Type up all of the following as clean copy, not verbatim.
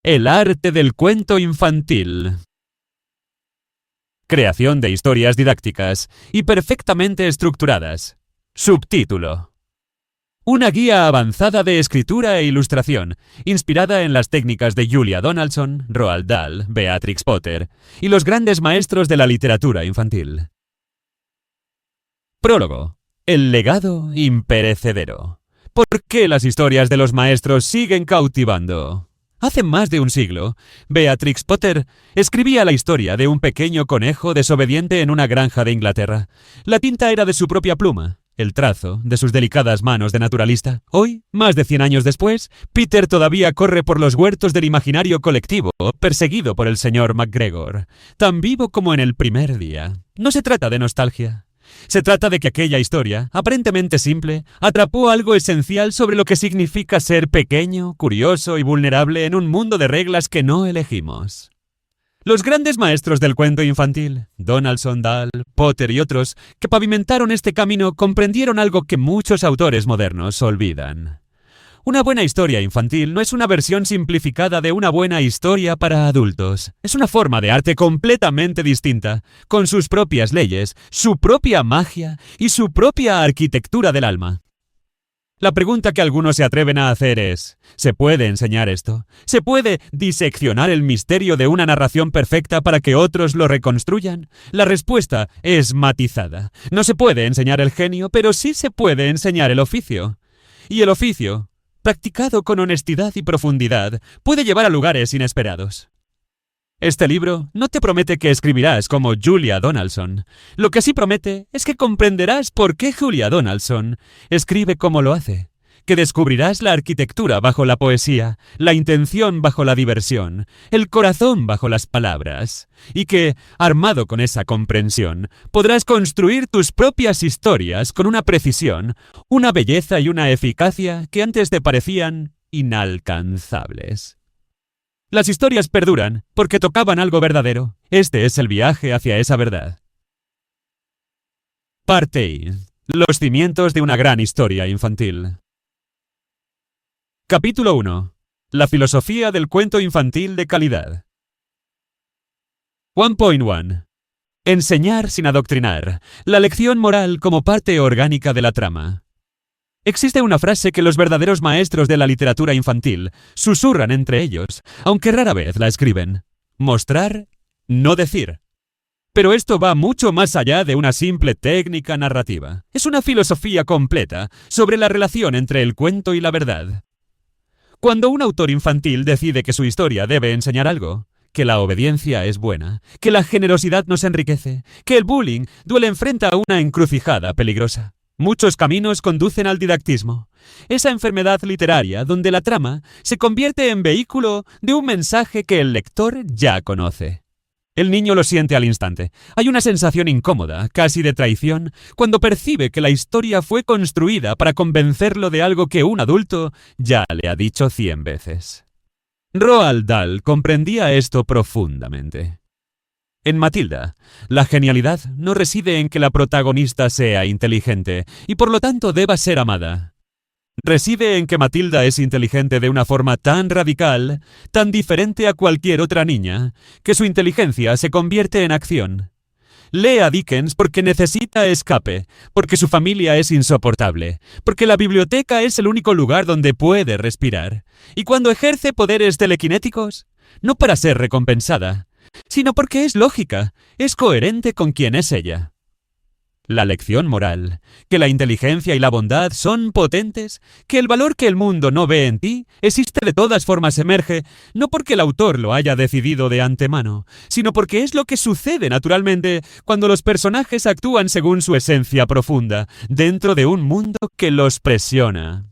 El arte del cuento infantil. Creación de historias didácticas y perfectamente estructuradas. Subtítulo. Una guía avanzada de escritura e ilustración, inspirada en las técnicas de Julia Donaldson, Roald Dahl, Beatrix Potter y los grandes maestros de la literatura infantil. Prólogo. El legado imperecedero. ¿Por qué las historias de los maestros siguen cautivando? Hace más de un siglo, Beatrix Potter escribía la historia de un pequeño conejo desobediente en una granja de Inglaterra. La tinta era de su propia pluma, el trazo de sus delicadas manos de naturalista. Hoy, más de 100 años después, Peter todavía corre por los huertos del imaginario colectivo, perseguido por el señor McGregor, tan vivo como en el primer día. No se trata de nostalgia. Se trata de que aquella historia, aparentemente simple, atrapó algo esencial sobre lo que significa ser pequeño, curioso y vulnerable en un mundo de reglas que no elegimos. Los grandes maestros del cuento infantil, Donaldson, Dahl, Potter y otros, que pavimentaron este camino, comprendieron algo que muchos autores modernos olvidan. Una buena historia infantil no es una versión simplificada de una buena historia para adultos. Es una forma de arte completamente distinta, con sus propias leyes, su propia magia y su propia arquitectura del alma. La pregunta que algunos se atreven a hacer es, ¿se puede enseñar esto? ¿Se puede diseccionar el misterio de una narración perfecta para que otros lo reconstruyan? La respuesta es matizada. No se puede enseñar el genio, pero sí se puede enseñar el oficio. Y el oficio, practicado con honestidad y profundidad, puede llevar a lugares inesperados. Este libro no te promete que escribirás como Julia Donaldson. Lo que sí promete es que comprenderás por qué Julia Donaldson escribe como lo hace, que descubrirás la arquitectura bajo la poesía, la intención bajo la diversión, el corazón bajo las palabras, y que, armado con esa comprensión, podrás construir tus propias historias con una precisión, una belleza y una eficacia que antes te parecían inalcanzables. Las historias perduran porque tocaban algo verdadero. Este es el viaje hacia esa verdad. Parte I. Los cimientos de una gran historia infantil. Capítulo 1. La filosofía del cuento infantil de calidad. 1.1. Enseñar sin adoctrinar. La lección moral como parte orgánica de la trama. Existe una frase que los verdaderos maestros de la literatura infantil susurran entre ellos, aunque rara vez la escriben. Mostrar, no decir. Pero esto va mucho más allá de una simple técnica narrativa. Es una filosofía completa sobre la relación entre el cuento y la verdad. Cuando un autor infantil decide que su historia debe enseñar algo, que la obediencia es buena, que la generosidad nos enriquece, que el bullying duele enfrenta a una encrucijada peligrosa. Muchos caminos conducen al didactismo, esa enfermedad literaria donde la trama se convierte en vehículo de un mensaje que el lector ya conoce. El niño lo siente al instante. Hay una sensación incómoda, casi de traición, cuando percibe que la historia fue construida para convencerlo de algo que un adulto ya le ha dicho 100 veces. Roald Dahl comprendía esto profundamente. En Matilda, la genialidad no reside en que la protagonista sea inteligente y por lo tanto deba ser amada. Reside en que Matilda es inteligente de una forma tan radical, tan diferente a cualquier otra niña, que su inteligencia se convierte en acción. Lee a Dickens porque necesita escape, porque su familia es insoportable, porque la biblioteca es el único lugar donde puede respirar. Y cuando ejerce poderes telequinéticos, no para ser recompensada, sino porque es lógica, es coherente con quien es ella. La lección moral, que la inteligencia y la bondad son potentes, que el valor que el mundo no ve en ti existe de todas formas emerge, no porque el autor lo haya decidido de antemano, sino porque es lo que sucede naturalmente cuando los personajes actúan según su esencia profunda, dentro de un mundo que los presiona.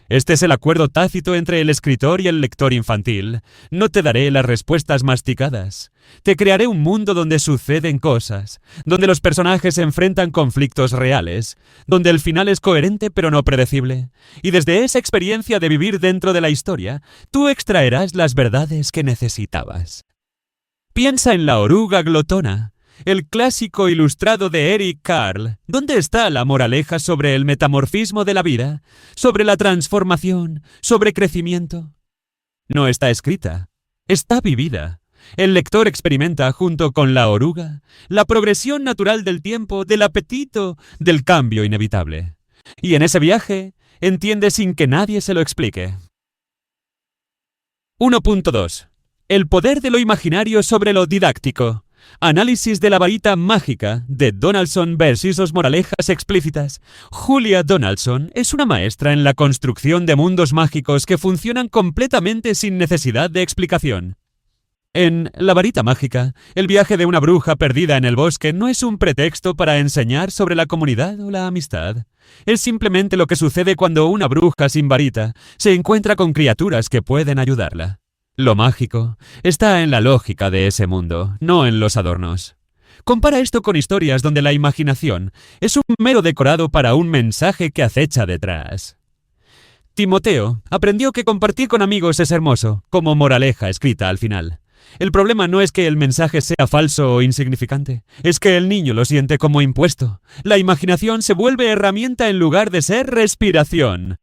Este es el acuerdo tácito entre el escritor y el lector infantil. No te daré las respuestas masticadas. Te crearé un mundo donde suceden cosas, donde los personajes enfrentan conflictos reales, donde el final es coherente pero no predecible. Y desde esa experiencia de vivir dentro de la historia, tú extraerás las verdades que necesitabas. Piensa en La oruga glotona, el clásico ilustrado de Eric Carle. ¿Dónde está la moraleja sobre el metamorfismo de la vida? ¿Sobre la transformación? ¿Sobre crecimiento? No está escrita. Está vivida. El lector experimenta, junto con la oruga, la progresión natural del tiempo, del apetito, del cambio inevitable. Y en ese viaje, entiende sin que nadie se lo explique. 1.2. El poder de lo imaginario sobre lo didáctico. Análisis de la varita mágica de Donaldson versus moralejas explícitas. Julia Donaldson es una maestra en la construcción de mundos mágicos que funcionan completamente sin necesidad de explicación. En La varita mágica, el viaje de una bruja perdida en el bosque no es un pretexto para enseñar sobre la comunidad o la amistad. Es simplemente lo que sucede cuando una bruja sin varita se encuentra con criaturas que pueden ayudarla. Lo mágico está en la lógica de ese mundo, no en los adornos. Compara esto con historias donde la imaginación es un mero decorado para un mensaje que acecha detrás. Timoteo aprendió que compartir con amigos es hermoso, como moraleja escrita al final. El problema no es que el mensaje sea falso o insignificante, es que el niño lo siente como impuesto. La imaginación se vuelve herramienta en lugar de ser respiración.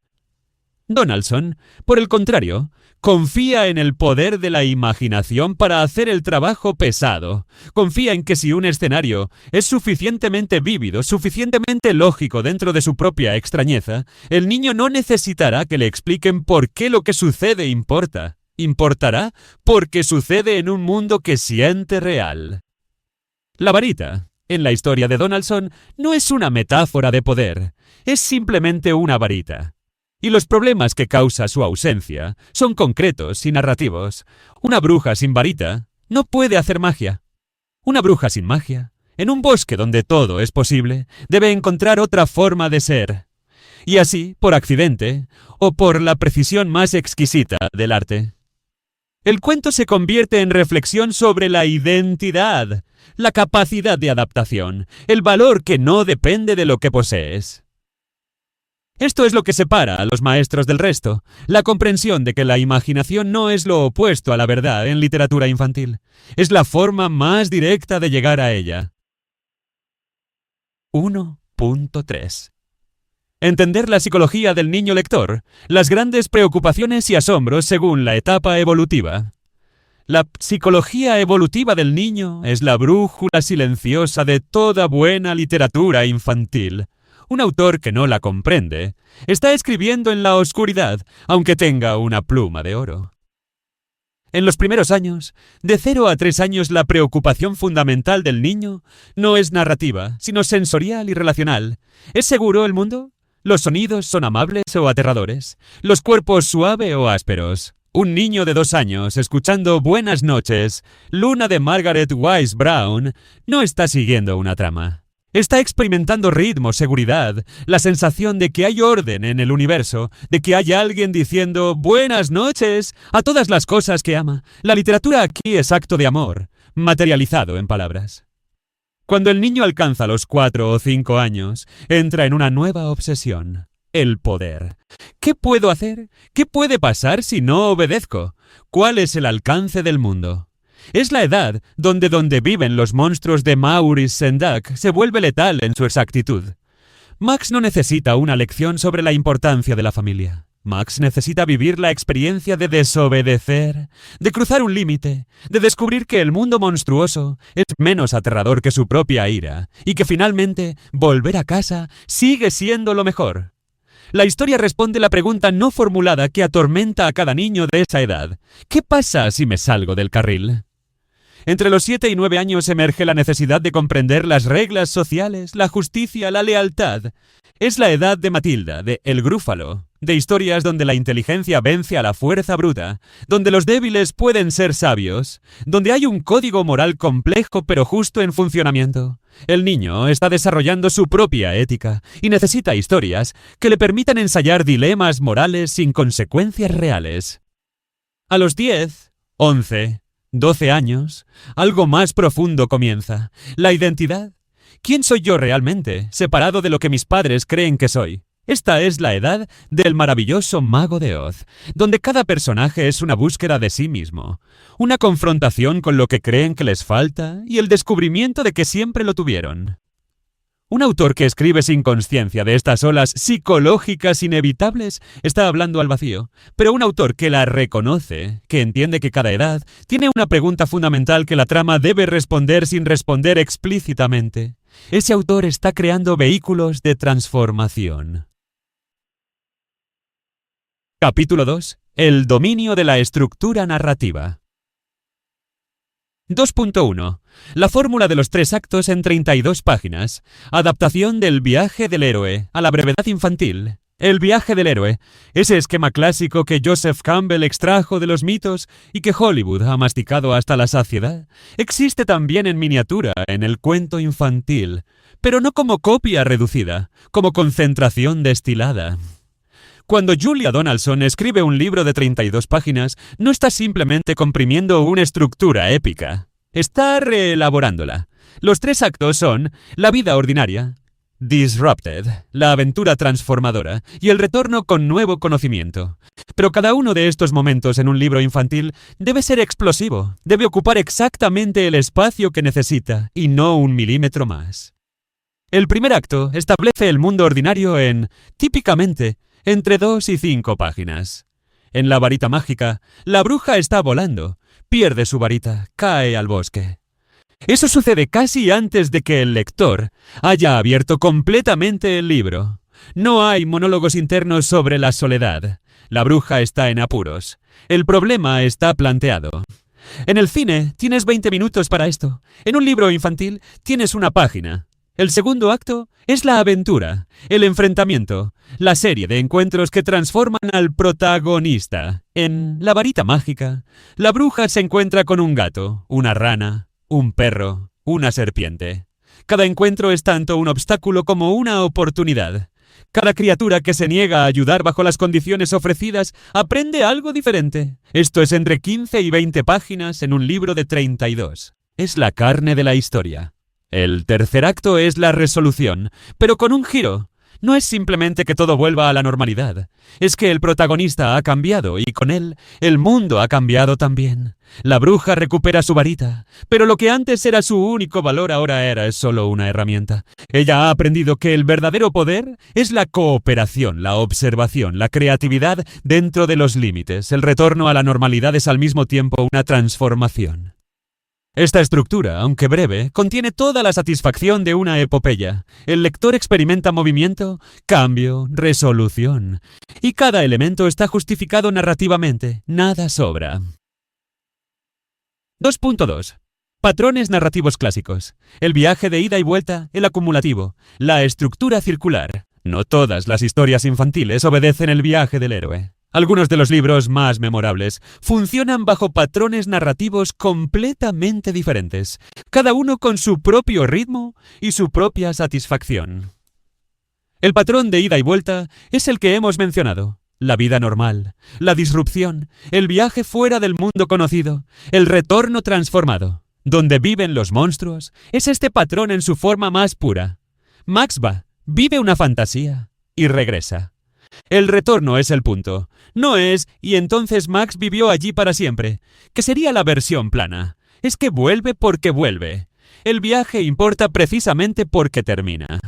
Donaldson, por el contrario, confía en el poder de la imaginación para hacer el trabajo pesado. Confía en que si un escenario es suficientemente vívido, suficientemente lógico dentro de su propia extrañeza, el niño no necesitará que le expliquen por qué lo que sucede importa. Importará porque sucede en un mundo que siente real. La varita, en la historia de Donaldson, no es una metáfora de poder, es simplemente una varita. Y los problemas que causa su ausencia son concretos y narrativos. Una bruja sin varita no puede hacer magia. Una bruja sin magia, en un bosque donde todo es posible, debe encontrar otra forma de ser. Y así, por accidente, o por la precisión más exquisita del arte. El cuento se convierte en reflexión sobre la identidad, la capacidad de adaptación, el valor que no depende de lo que posees. Esto es lo que separa a los maestros del resto, la comprensión de que la imaginación no es lo opuesto a la verdad en literatura infantil, es la forma más directa de llegar a ella. 1.3. Entender la psicología del niño lector, las grandes preocupaciones y asombros según la etapa evolutiva. La psicología evolutiva del niño es la brújula silenciosa de toda buena literatura infantil. Un autor que no la comprende está escribiendo en la oscuridad, aunque tenga una pluma de oro. En los primeros años, de 0 a 3 años, la preocupación fundamental del niño no es narrativa, sino sensorial y relacional. ¿Es seguro el mundo? ¿Los sonidos son amables o aterradores? ¿Los cuerpos suaves o ásperos? Un niño de 2 años escuchando Buenas noches, Luna de Margaret Wise Brown, no está siguiendo una trama. Está experimentando ritmo, seguridad, la sensación de que hay orden en el universo, de que hay alguien diciendo buenas noches a todas las cosas que ama. La literatura aquí es acto de amor, materializado en palabras. Cuando el niño alcanza los 4 o 5 años, entra en una nueva obsesión, el poder. ¿Qué puedo hacer? ¿Qué puede pasar si no obedezco? ¿Cuál es el alcance del mundo? Es la edad donde viven los monstruos de Maurice Sendak se vuelve letal en su exactitud. Max no necesita una lección sobre la importancia de la familia. Max necesita vivir la experiencia de desobedecer, de cruzar un límite, de descubrir que el mundo monstruoso es menos aterrador que su propia ira y que finalmente volver a casa sigue siendo lo mejor. La historia responde la pregunta no formulada que atormenta a cada niño de esa edad. ¿Qué pasa si me salgo del carril? Entre los 7 y 9 años emerge la necesidad de comprender las reglas sociales, la justicia, la lealtad. Es la edad de Matilda, de El Grúfalo, de historias donde la inteligencia vence a la fuerza bruta, donde los débiles pueden ser sabios, donde hay un código moral complejo pero justo en funcionamiento. El niño está desarrollando su propia ética y necesita historias que le permitan ensayar dilemas morales sin consecuencias reales. A los 10, 11, 12 años, algo más profundo comienza. La identidad. ¿Quién soy yo realmente, separado de lo que mis padres creen que soy? Esta es la edad del maravilloso Mago de Oz, donde cada personaje es una búsqueda de sí mismo, una confrontación con lo que creen que les falta y el descubrimiento de que siempre lo tuvieron. Un autor que escribe sin conciencia de estas olas psicológicas inevitables está hablando al vacío, pero un autor que la reconoce, que entiende que cada edad tiene una pregunta fundamental que la trama debe responder sin responder explícitamente. Ese autor está creando vehículos de transformación. Capítulo 2. El dominio de la estructura narrativa. 2.1. La fórmula de los 3 actos en 32 páginas. Adaptación del viaje del héroe a la brevedad infantil. El viaje del héroe, ese esquema clásico que Joseph Campbell extrajo de los mitos y que Hollywood ha masticado hasta la saciedad, existe también en miniatura en el cuento infantil, pero no como copia reducida, como concentración destilada. Cuando Julia Donaldson escribe un libro de 32 páginas, no está simplemente comprimiendo una estructura épica. Está reelaborándola. Los 3 actos son la vida ordinaria, Disrupted, la aventura transformadora y el retorno con nuevo conocimiento. Pero cada uno de estos momentos en un libro infantil debe ser explosivo, debe ocupar exactamente el espacio que necesita y no 1 milímetro más. El primer acto establece el mundo ordinario típicamente, entre 2 y 5 páginas. En la varita mágica, la bruja está volando, pierde su varita, cae al bosque. Eso sucede casi antes de que el lector haya abierto completamente el libro. No hay monólogos internos sobre la soledad. La bruja está en apuros. El problema está planteado. En el cine tienes 20 minutos para esto. En un libro infantil tienes 1 página. El segundo acto es la aventura, el enfrentamiento, la serie de encuentros que transforman al protagonista. En La varita mágica, la bruja se encuentra con un gato, una rana, un perro, una serpiente. Cada encuentro es tanto un obstáculo como una oportunidad. Cada criatura que se niega a ayudar bajo las condiciones ofrecidas aprende algo diferente. Esto es entre 15 y 20 páginas en un libro de 32. Es la carne de la historia. El tercer acto es la resolución, pero con un giro. No es simplemente que todo vuelva a la normalidad. Es que el protagonista ha cambiado y con él el mundo ha cambiado también. La bruja recupera su varita, pero lo que antes era su único valor ahora es solo una herramienta. Ella ha aprendido que el verdadero poder es la cooperación, la observación, la creatividad dentro de los límites. El retorno a la normalidad es al mismo tiempo una transformación. Esta estructura, aunque breve, contiene toda la satisfacción de una epopeya. El lector experimenta movimiento, cambio, resolución. Y cada elemento está justificado narrativamente. Nada sobra. 2.2. Patrones narrativos clásicos. El viaje de ida y vuelta, el acumulativo, la estructura circular. No todas las historias infantiles obedecen el viaje del héroe. Algunos de los libros más memorables funcionan bajo patrones narrativos completamente diferentes, cada uno con su propio ritmo y su propia satisfacción. El patrón de ida y vuelta es el que hemos mencionado. La vida normal, la disrupción, el viaje fuera del mundo conocido, el retorno transformado. Donde viven los monstruos es este patrón en su forma más pura. Max va, vive una fantasía y regresa. El retorno es el punto. No es, y entonces Max vivió allí para siempre, que sería la versión plana. Es que vuelve porque vuelve. El viaje importa precisamente porque termina.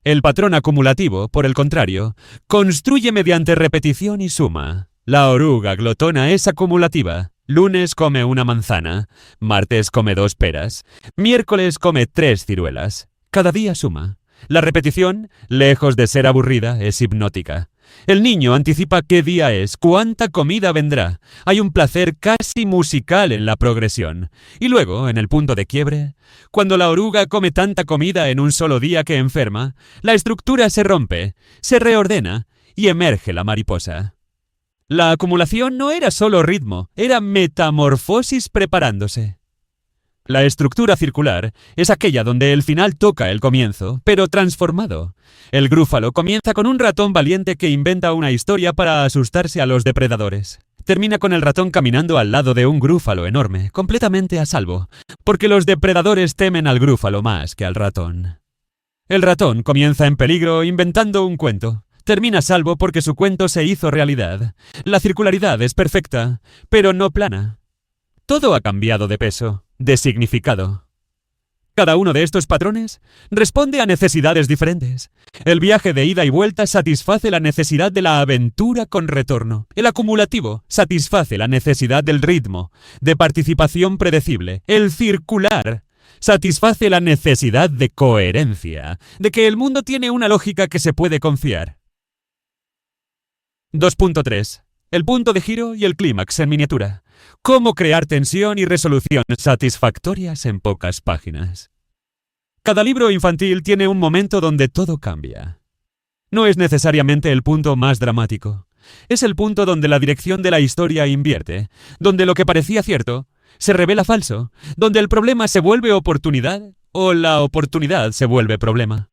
El patrón acumulativo, por el contrario, construye mediante repetición y suma. La oruga glotona es acumulativa. Lunes come una manzana, martes come 2 peras, miércoles come 3 ciruelas. Cada día suma. La repetición, lejos de ser aburrida, es hipnótica. El niño anticipa qué día es, cuánta comida vendrá. Hay un placer casi musical en la progresión. Y luego, en el punto de quiebre, cuando la oruga come tanta comida en un solo día que enferma, la estructura se rompe, se reordena y emerge la mariposa. La acumulación no era solo ritmo, era metamorfosis preparándose. La estructura circular es aquella donde el final toca el comienzo, pero transformado. El grúfalo comienza con un ratón valiente que inventa una historia para asustarse a los depredadores. Termina con el ratón caminando al lado de un grúfalo enorme, completamente a salvo, porque los depredadores temen al grúfalo más que al ratón. El ratón comienza en peligro inventando un cuento. Termina a salvo porque su cuento se hizo realidad. La circularidad es perfecta, pero no plana. Todo ha cambiado de peso, de significado. Cada uno de estos patrones responde a necesidades diferentes. El viaje de ida y vuelta satisface la necesidad de la aventura con retorno. El acumulativo satisface la necesidad del ritmo, de participación predecible. El circular satisface la necesidad de coherencia, de que el mundo tiene una lógica que se puede confiar. 2.3. El punto de giro y el clímax en miniatura. Cómo crear tensión y resolución satisfactorias en pocas páginas. Cada libro infantil tiene un momento donde todo cambia. No es necesariamente el punto más dramático. Es el punto donde la dirección de la historia invierte, donde lo que parecía cierto se revela falso, donde el problema se vuelve oportunidad o la oportunidad se vuelve problema.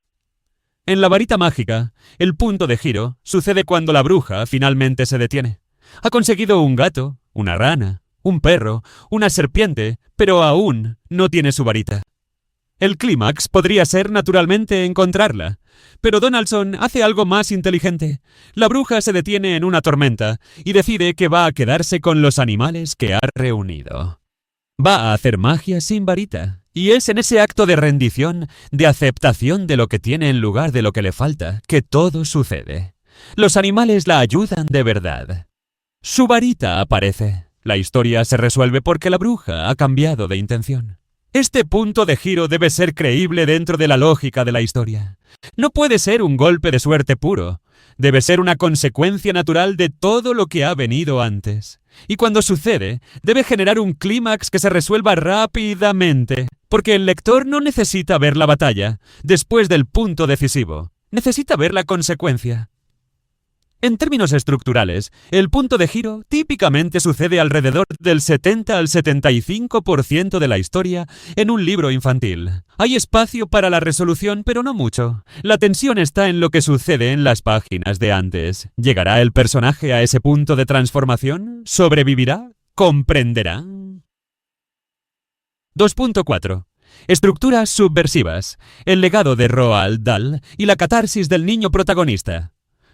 En La varita mágica, el punto de giro sucede cuando la bruja finalmente se detiene. Ha conseguido un gato, una rana, un perro, una serpiente, pero aún no tiene su varita. El clímax podría ser naturalmente encontrarla, pero Donaldson hace algo más inteligente. La bruja se detiene en una tormenta y decide que va a quedarse con los animales que ha reunido. Va a hacer magia sin varita, y es en ese acto de rendición, de aceptación de lo que tiene en lugar de lo que le falta, que todo sucede. Los animales la ayudan de verdad. Su varita aparece. La historia se resuelve porque la bruja ha cambiado de intención. Este punto de giro debe ser creíble dentro de la lógica de la historia. No puede ser un golpe de suerte puro. Debe ser una consecuencia natural de todo lo que ha venido antes. Y cuando sucede, debe generar un clímax que se resuelva rápidamente. Porque el lector no necesita ver la batalla después del punto decisivo. Necesita ver la consecuencia. En términos estructurales, el punto de giro típicamente sucede alrededor del 70 al 75% de la historia en un libro infantil. Hay espacio para la resolución, pero no mucho. La tensión está en lo que sucede en las páginas de antes. ¿Llegará el personaje a ese punto de transformación? ¿Sobrevivirá? ¿Comprenderá? 2.4. Estructuras subversivas. El legado de Roald Dahl y la catarsis del niño protagonista.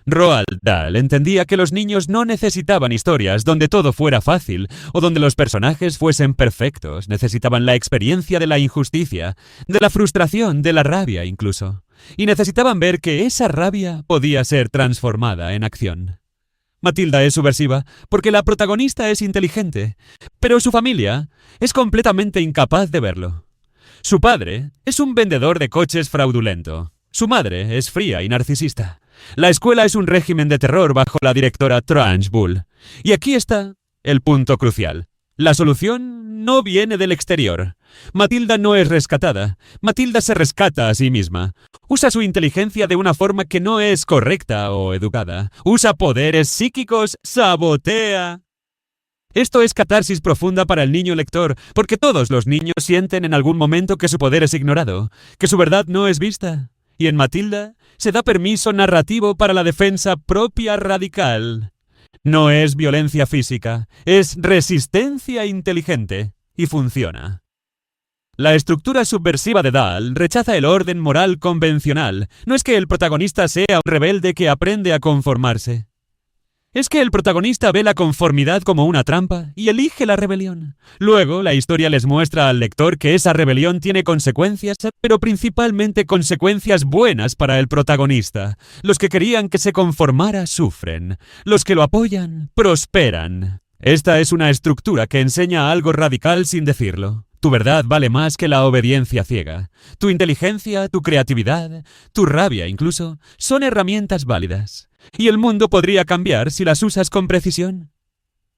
Roald Dahl entendía que los niños no necesitaban historias donde todo fuera fácil o donde los personajes fuesen perfectos. Necesitaban la experiencia de la injusticia, de la frustración, de la rabia incluso. Y necesitaban ver que esa rabia podía ser transformada en acción. Matilda es subversiva porque la protagonista es inteligente, pero su familia es completamente incapaz de verlo. Su padre es un vendedor de coches fraudulento. Su madre es fría y narcisista. La escuela es un régimen de terror bajo la directora Trunchbull. Y aquí está el punto crucial. La solución no viene del exterior. Matilda no es rescatada. Matilda se rescata a sí misma. Usa su inteligencia de una forma que no es correcta o educada. Usa poderes psíquicos, sabotea. Esto es catarsis profunda para el niño lector, porque todos los niños sienten en algún momento que su poder es ignorado, que su verdad no es vista. Y en Matilda se da permiso narrativo para la defensa propia radical. No es violencia física, es resistencia inteligente, y funciona. La estructura subversiva de Dahl rechaza el orden moral convencional. No es que el protagonista sea un rebelde que aprende a conformarse. Es que el protagonista ve la conformidad como una trampa y elige la rebelión. Luego, la historia les muestra al lector que esa rebelión tiene consecuencias, pero principalmente consecuencias buenas para el protagonista. Los que querían que se conformara sufren. Los que lo apoyan prosperan. Esta es una estructura que enseña algo radical sin decirlo. Tu verdad vale más que la obediencia ciega. Tu inteligencia, tu creatividad, tu rabia incluso, son herramientas válidas. Y el mundo podría cambiar si las usas con precisión.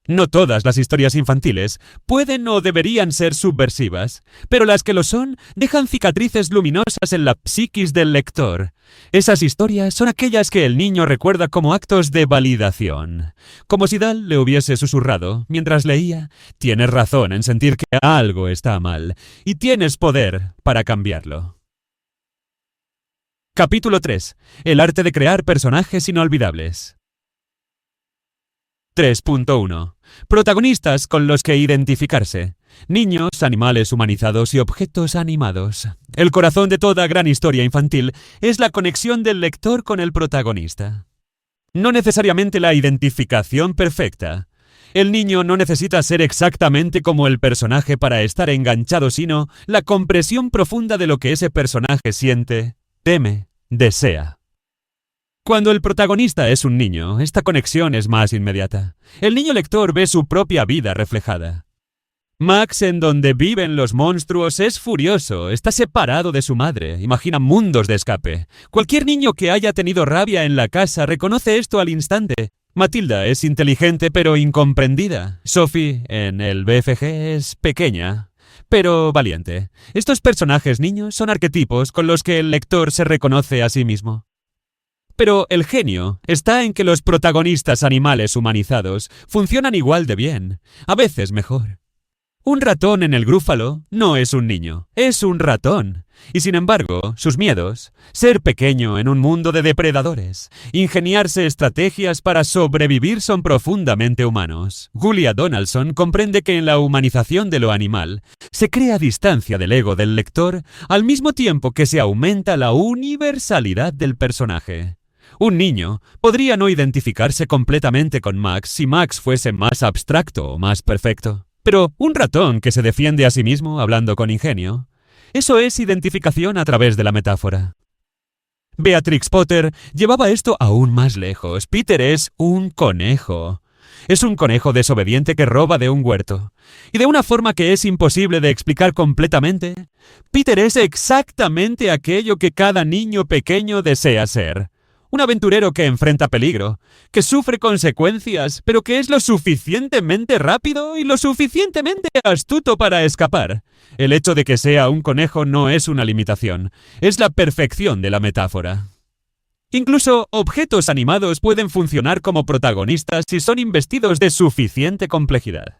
No todas las historias infantiles pueden o deberían ser subversivas, pero las que lo son dejan cicatrices luminosas en la psiquis del lector. Esas historias son aquellas que el niño recuerda como actos de validación. Como si Dahl le hubiese susurrado, mientras leía, tienes razón en sentir que algo está mal, y tienes poder para cambiarlo. Capítulo 3. El arte de crear personajes inolvidables. 3.1. Protagonistas con los que identificarse. Niños, animales humanizados y objetos animados. El corazón de toda gran historia infantil es la conexión del lector con el protagonista. No necesariamente la identificación perfecta. El niño no necesita ser exactamente como el personaje para estar enganchado, sino la compresión profunda de lo que ese personaje siente, teme, desea. Cuando el protagonista es un niño, esta conexión es más inmediata. El niño lector ve su propia vida reflejada. Max, en donde viven los monstruos, es furioso, está separado de su madre, imagina mundos de escape. Cualquier niño que haya tenido rabia en la casa reconoce esto al instante. Matilda es inteligente pero incomprendida. Sophie, en el BFG, es pequeña, pero valiente. Estos personajes niños son arquetipos con los que el lector se reconoce a sí mismo. Pero el genio está en que los protagonistas animales humanizados funcionan igual de bien, a veces mejor. Un ratón en el Grúfalo no es un niño, es un ratón. Y sin embargo, sus miedos, ser pequeño en un mundo de depredadores, ingeniarse estrategias para sobrevivir son profundamente humanos. Julia Donaldson comprende que en la humanización de lo animal se crea distancia del ego del lector al mismo tiempo que se aumenta la universalidad del personaje. Un niño podría no identificarse completamente con Max si Max fuese más abstracto o más perfecto. Pero un ratón que se defiende a sí mismo hablando con ingenio, eso es identificación a través de la metáfora. Beatrix Potter llevaba esto aún más lejos. Peter es un conejo. Es un conejo desobediente que roba de un huerto. Y de una forma que es imposible de explicar completamente, Peter es exactamente aquello que cada niño pequeño desea ser. Un aventurero que enfrenta peligro, que sufre consecuencias, pero que es lo suficientemente rápido y lo suficientemente astuto para escapar. El hecho de que sea un conejo no es una limitación, es la perfección de la metáfora. Incluso objetos animados pueden funcionar como protagonistas si son investidos de suficiente complejidad.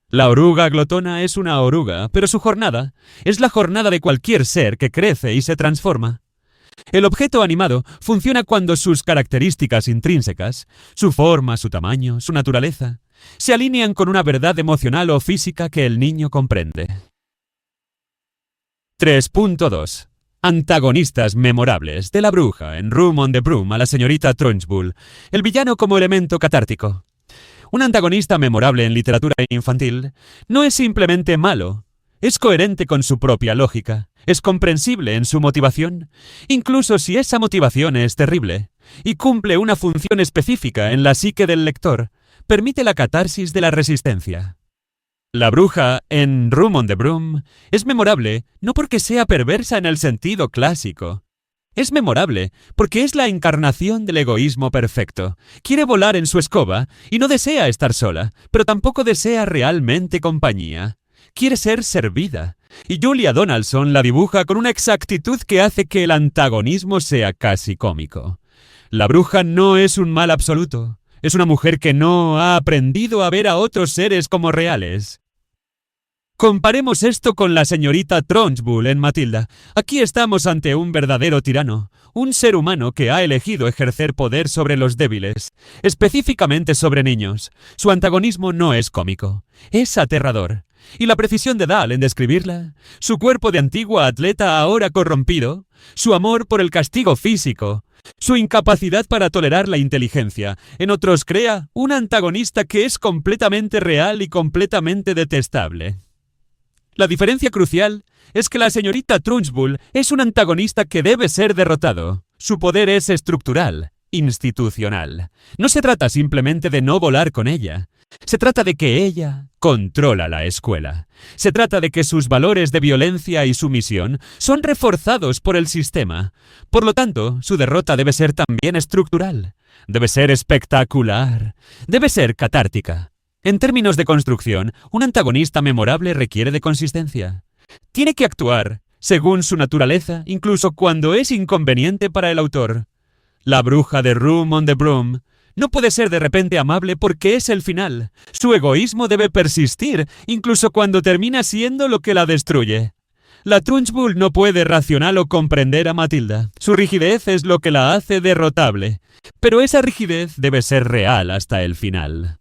La oruga glotona es una oruga, pero su jornada es la jornada de cualquier ser que crece y se transforma. El objeto animado funciona cuando sus características intrínsecas, su forma, su tamaño, su naturaleza, se alinean con una verdad emocional o física que el niño comprende. 3.2. Antagonistas memorables de la bruja en Room on the Broom a la señorita Trunchbull, el villano como elemento catártico. Un antagonista memorable en literatura infantil no es simplemente malo, es coherente con su propia lógica. Es comprensible en su motivación, incluso si esa motivación es terrible, y cumple una función específica en la psique del lector, permite la catarsis de la resistencia. La bruja, en Room on the Broom, es memorable no porque sea perversa en el sentido clásico. Es memorable porque es la encarnación del egoísmo perfecto. Quiere volar en su escoba y no desea estar sola, pero tampoco desea realmente compañía. Quiere ser servida. Y Julia Donaldson la dibuja con una exactitud que hace que el antagonismo sea casi cómico. La bruja no es un mal absoluto. Es una mujer que no ha aprendido a ver a otros seres como reales. Comparemos esto con la señorita Trunchbull en Matilda. Aquí estamos ante un verdadero tirano, un ser humano que ha elegido ejercer poder sobre los débiles, específicamente sobre niños. Su antagonismo no es cómico, es aterrador. Y la precisión de Dahl en describirla, su cuerpo de antigua atleta ahora corrompido, su amor por el castigo físico, su incapacidad para tolerar la inteligencia, en otros crea un antagonista que es completamente real y completamente detestable. La diferencia crucial es que la señorita Trunchbull es un antagonista que debe ser derrotado. Su poder es estructural, institucional. No se trata simplemente de no volar con ella. Se trata de que ella controla la escuela. Se trata de que sus valores de violencia y sumisión son reforzados por el sistema. Por lo tanto, su derrota debe ser también estructural. Debe ser espectacular. Debe ser catártica. En términos de construcción, un antagonista memorable requiere de consistencia. Tiene que actuar según su naturaleza, incluso cuando es inconveniente para el autor. La bruja de Room on the Broom no puede ser de repente amable porque es el final. Su egoísmo debe persistir, incluso cuando termina siendo lo que la destruye. La Trunchbull no puede racional o comprender a Matilda. Su rigidez es lo que la hace derrotable. Pero esa rigidez debe ser real hasta el final.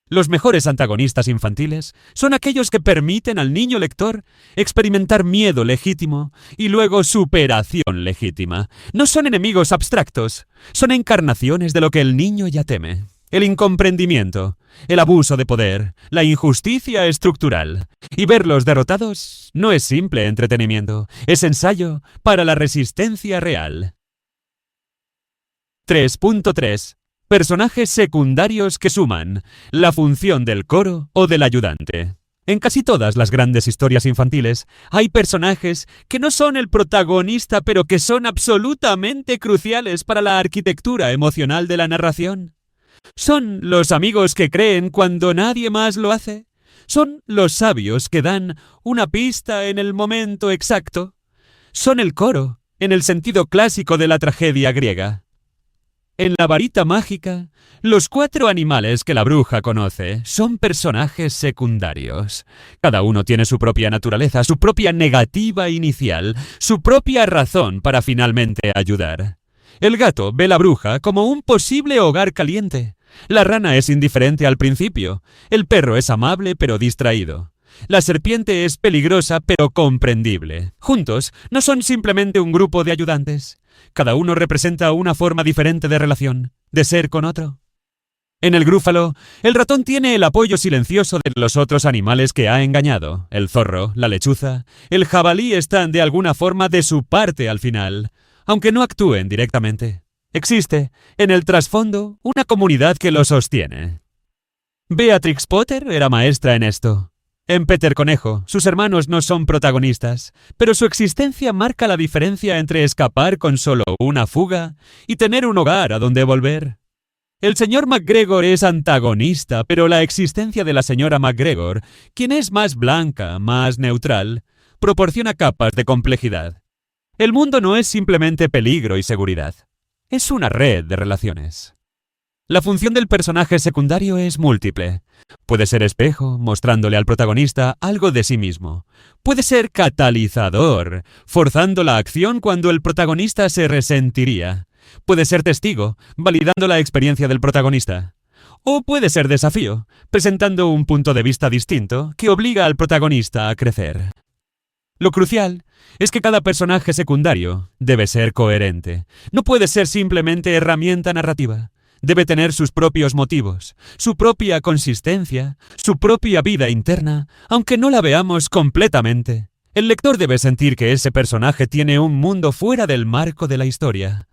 Los mejores antagonistas infantiles son aquellos que permiten al niño lector experimentar miedo legítimo y luego superación legítima. No son enemigos abstractos, son encarnaciones de lo que el niño ya teme. El incomprendimiento, el abuso de poder, la injusticia estructural. Y verlos derrotados no es simple entretenimiento, es ensayo para la resistencia real. 3.3. Personajes secundarios que suman la función del coro o del ayudante. En casi todas las grandes historias infantiles hay personajes que no son el protagonista, pero que son absolutamente cruciales para la arquitectura emocional de la narración. Son los amigos que creen cuando nadie más lo hace. Son los sabios que dan una pista en el momento exacto. Son el coro, en el sentido clásico de la tragedia griega. En la varita mágica, los 4 animales que la bruja conoce son personajes secundarios. Cada uno tiene su propia naturaleza, su propia negativa inicial, su propia razón para finalmente ayudar. El gato ve la bruja como un posible hogar caliente. La rana es indiferente al principio. El perro es amable pero distraído. La serpiente es peligrosa pero comprendible. Juntos, no son simplemente un grupo de ayudantes. Cada uno representa una forma diferente de relación, de ser con otro. En el grúfalo, el ratón tiene el apoyo silencioso de los otros animales que ha engañado. El zorro, la lechuza, el jabalí están de alguna forma de su parte al final, aunque no actúen directamente. Existe, en el trasfondo, una comunidad que lo sostiene. Beatrix Potter era maestra en esto. En Peter Conejo, sus hermanos no son protagonistas, pero su existencia marca la diferencia entre escapar con solo una fuga y tener un hogar a donde volver. El señor McGregor es antagonista, pero la existencia de la señora McGregor, quien es más blanca, más neutral, proporciona capas de complejidad. El mundo no es simplemente peligro y seguridad, es una red de relaciones. La función del personaje secundario es múltiple. Puede ser espejo, mostrándole al protagonista algo de sí mismo. Puede ser catalizador, forzando la acción cuando el protagonista se resentiría. Puede ser testigo, validando la experiencia del protagonista. O puede ser desafío, presentando un punto de vista distinto que obliga al protagonista a crecer. Lo crucial es que cada personaje secundario debe ser coherente. No puede ser simplemente herramienta narrativa. Debe tener sus propios motivos, su propia consistencia, su propia vida interna, aunque no la veamos completamente. El lector debe sentir que ese personaje tiene un mundo fuera del marco de la historia.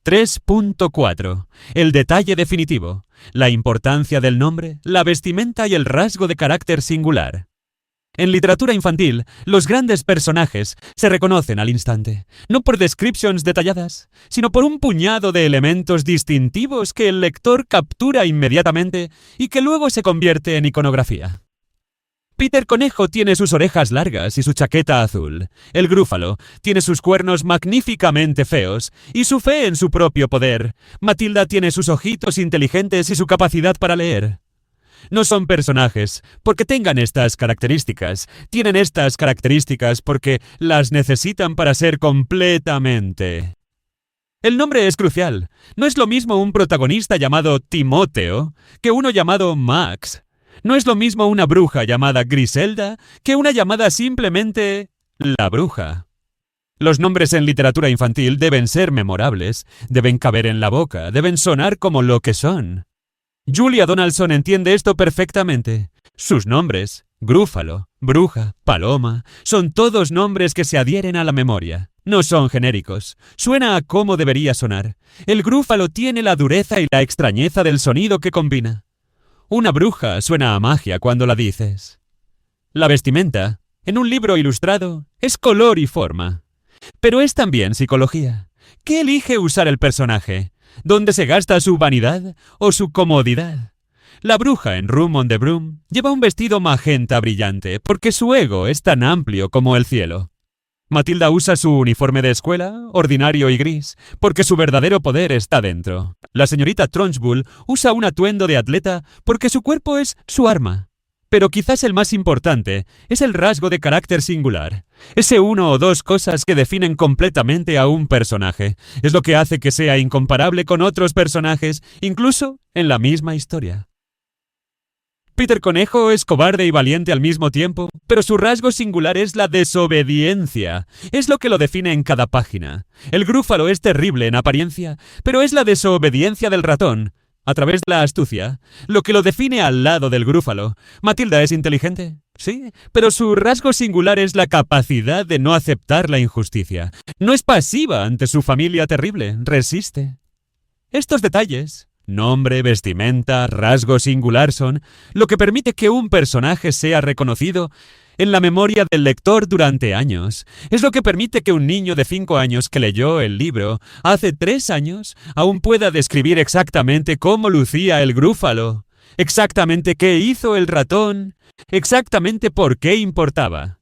3.4. El detalle definitivo. La importancia del nombre, la vestimenta y el rasgo de carácter singular. En literatura infantil, los grandes personajes se reconocen al instante, no por descriptions detalladas, sino por un puñado de elementos distintivos que el lector captura inmediatamente y que luego se convierte en iconografía. Peter Conejo tiene sus orejas largas y su chaqueta azul. El grúfalo tiene sus cuernos magníficamente feos y su fe en su propio poder. Matilda tiene sus ojitos inteligentes y su capacidad para leer. No son personajes porque tengan estas características. Tienen estas características porque las necesitan para ser completamente. El nombre es crucial. No es lo mismo un protagonista llamado Timoteo que uno llamado Max. No es lo mismo una bruja llamada Griselda que una llamada simplemente la bruja. Los nombres en literatura infantil deben ser memorables, deben caber en la boca, deben sonar como lo que son. Julia Donaldson entiende esto perfectamente. Sus nombres, Grúfalo, Bruja, Paloma, son todos nombres que se adhieren a la memoria. No son genéricos. Suena a cómo debería sonar. El grúfalo tiene la dureza y la extrañeza del sonido que combina. Una bruja suena a magia cuando la dices. La vestimenta, en un libro ilustrado, es color y forma. Pero es también psicología. ¿Qué elige usar el personaje? ¿Dónde se gasta su vanidad o su comodidad? La bruja en Room on the Broom lleva un vestido magenta brillante porque su ego es tan amplio como el cielo. Matilda usa su uniforme de escuela, ordinario y gris, porque su verdadero poder está dentro. La señorita Trunchbull usa un atuendo de atleta porque su cuerpo es su arma. Pero quizás el más importante es el rasgo de carácter singular. Ese uno o dos cosas que definen completamente a un personaje. Es lo que hace que sea incomparable con otros personajes, incluso en la misma historia. Peter Conejo es cobarde y valiente al mismo tiempo, pero su rasgo singular es la desobediencia. Es lo que lo define en cada página. El grúfalo es terrible en apariencia, pero es la desobediencia del ratón a través de la astucia, lo que lo define al lado del grúfalo. Matilda es inteligente, sí, pero su rasgo singular es la capacidad de no aceptar la injusticia. No es pasiva ante su familia terrible, resiste. Estos detalles, nombre, vestimenta, rasgo singular son lo que permite que un personaje sea reconocido en la memoria del lector durante años. Es lo que permite que un niño de 5 años que leyó el libro hace 3 años aún pueda describir exactamente cómo lucía el grúfalo, exactamente qué hizo el ratón, exactamente por qué importaba.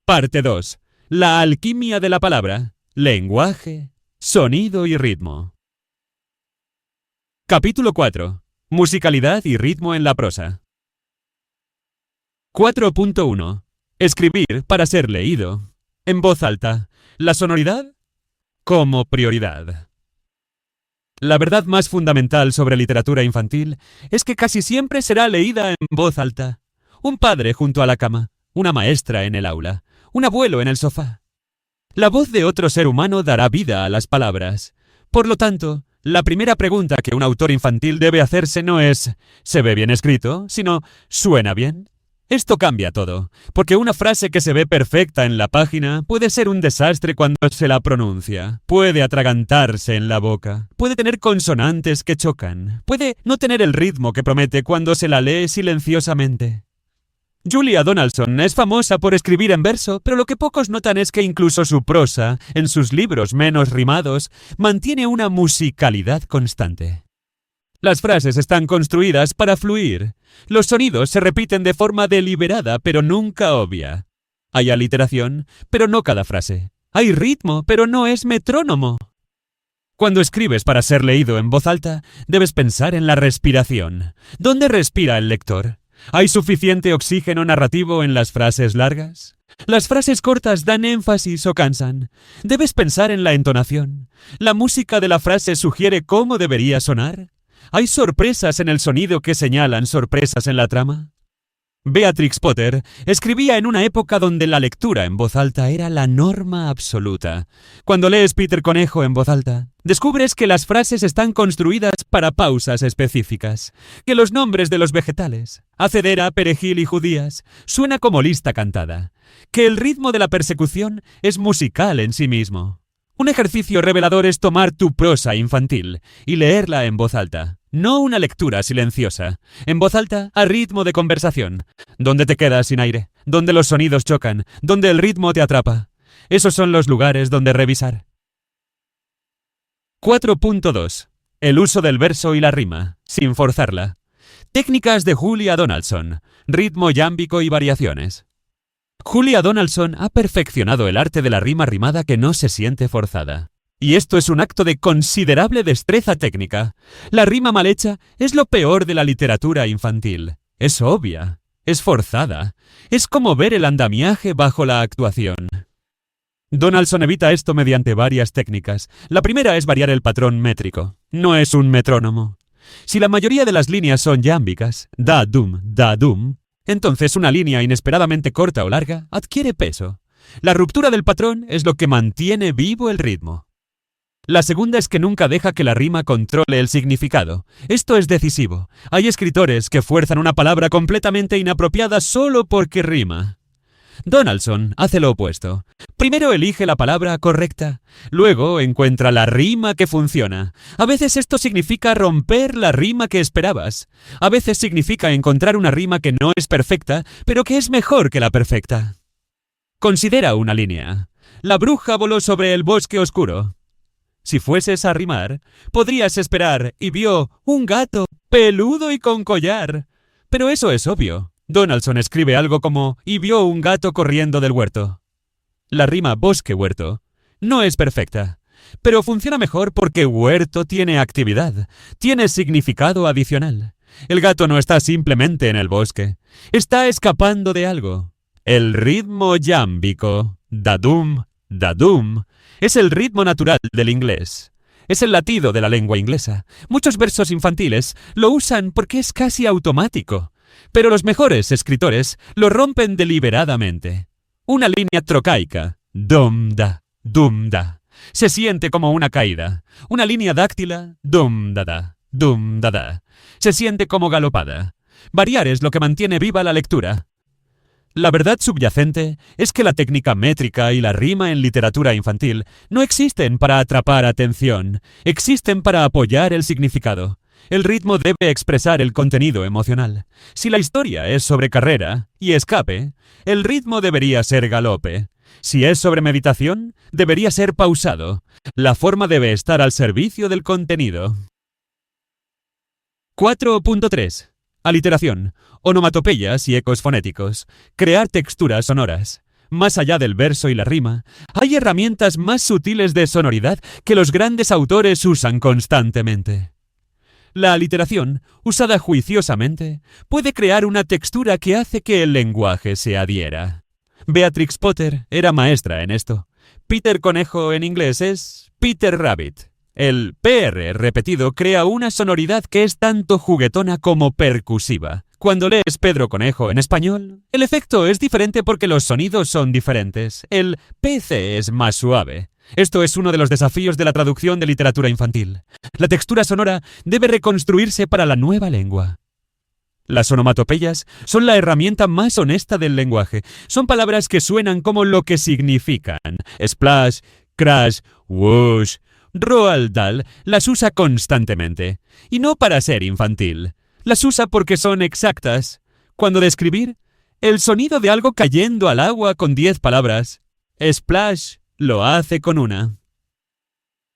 Parte 2. La alquimia de la palabra, lenguaje, sonido y ritmo. Capítulo 4. Musicalidad y ritmo en la prosa. 4.1. Escribir para ser leído. En voz alta. La sonoridad como prioridad. La verdad más fundamental sobre literatura infantil es que casi siempre será leída en voz alta. Un padre junto a la cama, una maestra en el aula, un abuelo en el sofá. La voz de otro ser humano dará vida a las palabras. Por lo tanto, la primera pregunta que un autor infantil debe hacerse no es ¿se ve bien escrito?, sino ¿suena bien? Esto cambia todo, porque una frase que se ve perfecta en la página puede ser un desastre cuando se la pronuncia, puede atragantarse en la boca, puede tener consonantes que chocan, puede no tener el ritmo que promete cuando se la lee silenciosamente. Julia Donaldson es famosa por escribir en verso, pero lo que pocos notan es que incluso su prosa, en sus libros menos rimados, mantiene una musicalidad constante. Las frases están construidas para fluir. Los sonidos se repiten de forma deliberada, pero nunca obvia. Hay aliteración, pero no cada frase. Hay ritmo, pero no es metrónomo. Cuando escribes para ser leído en voz alta, debes pensar en la respiración. ¿Dónde respira el lector? ¿Hay suficiente oxígeno narrativo en las frases largas? Las frases cortas dan énfasis o cansan. Debes pensar en la entonación. ¿La música de la frase sugiere cómo debería sonar? ¿Hay sorpresas en el sonido que señalan sorpresas en la trama? Beatrix Potter escribía en una época donde la lectura en voz alta era la norma absoluta. Cuando lees Peter Conejo en voz alta, descubres que las frases están construidas para pausas específicas, que los nombres de los vegetales, acedera, perejil y judías, suena como lista cantada, que el ritmo de la persecución es musical en sí mismo. Un ejercicio revelador es tomar tu prosa infantil y leerla en voz alta. No una lectura silenciosa, en voz alta a ritmo de conversación, donde te quedas sin aire, donde los sonidos chocan, donde el ritmo te atrapa. Esos son los lugares donde revisar. 4.2. El uso del verso y la rima, sin forzarla. Técnicas de Julia Donaldson, ritmo yámbico y variaciones. Julia Donaldson ha perfeccionado el arte de la rima rimada que no se siente forzada. Y esto es un acto de considerable destreza técnica. La rima mal hecha es lo peor de la literatura infantil. Es obvia, es forzada, es como ver el andamiaje bajo la actuación. Donaldson evita esto mediante varias técnicas. La primera es variar el patrón métrico. No es un metrónomo. Si la mayoría de las líneas son yámbicas, da-dum, entonces una línea inesperadamente corta o larga adquiere peso. La ruptura del patrón es lo que mantiene vivo el ritmo. La segunda es que nunca deja que la rima controle el significado. Esto es decisivo. Hay escritores que fuerzan una palabra completamente inapropiada solo porque rima. Donaldson hace lo opuesto. Primero elige la palabra correcta, luego encuentra la rima que funciona. A veces esto significa romper la rima que esperabas. A veces significa encontrar una rima que no es perfecta, pero que es mejor que la perfecta. Considera una línea. La bruja voló sobre el bosque oscuro. Si fueses a rimar, podrías esperar y vio un gato peludo y con collar. Pero eso es obvio. Donaldson escribe algo como y vio un gato corriendo del huerto. La rima bosque-huerto no es perfecta, pero funciona mejor porque huerto tiene actividad, tiene significado adicional. El gato no está simplemente en el bosque, está escapando de algo. El ritmo yámbico, da-dum, es el ritmo natural del inglés. Es el latido de la lengua inglesa. Muchos versos infantiles lo usan porque es casi automático. Pero los mejores escritores lo rompen deliberadamente. Una línea trocaica, dum-da, Se siente como una caída. Una línea dáctila, dum-da-da, dum-da-da. Se siente como galopada. Variar es lo que mantiene viva la lectura. La verdad subyacente es que la técnica métrica y la rima en literatura infantil no existen para atrapar atención, existen para apoyar el significado. El ritmo debe expresar el contenido emocional. Si la historia es sobre carrera y escape, el ritmo debería ser galope. Si es sobre meditación, debería ser pausado. La forma debe estar al servicio del contenido. 4.3. Aliteración, onomatopeyas y ecos fonéticos. Crear texturas sonoras. Más allá del verso y la rima, hay herramientas más sutiles de sonoridad que los grandes autores usan constantemente. La aliteración, usada juiciosamente, puede crear una textura que hace que el lenguaje se adhiera. Beatrix Potter era maestra en esto. Peter Conejo en inglés es Peter Rabbit. El PR repetido crea una sonoridad que es tanto juguetona como percusiva. Cuando lees Pedro Conejo en español, el efecto es diferente porque los sonidos son diferentes. El PC es más suave. Esto es uno de los desafíos de la traducción de literatura infantil. La textura sonora debe reconstruirse para la nueva lengua. Las onomatopeyas son la herramienta más honesta del lenguaje. Son palabras que suenan como lo que significan. Splash, crash, whoosh. Roald Dahl las usa constantemente. Y no para ser infantil. Las usa porque son exactas. Cuando describir el sonido de algo cayendo al agua con 10 palabras, splash lo hace con una.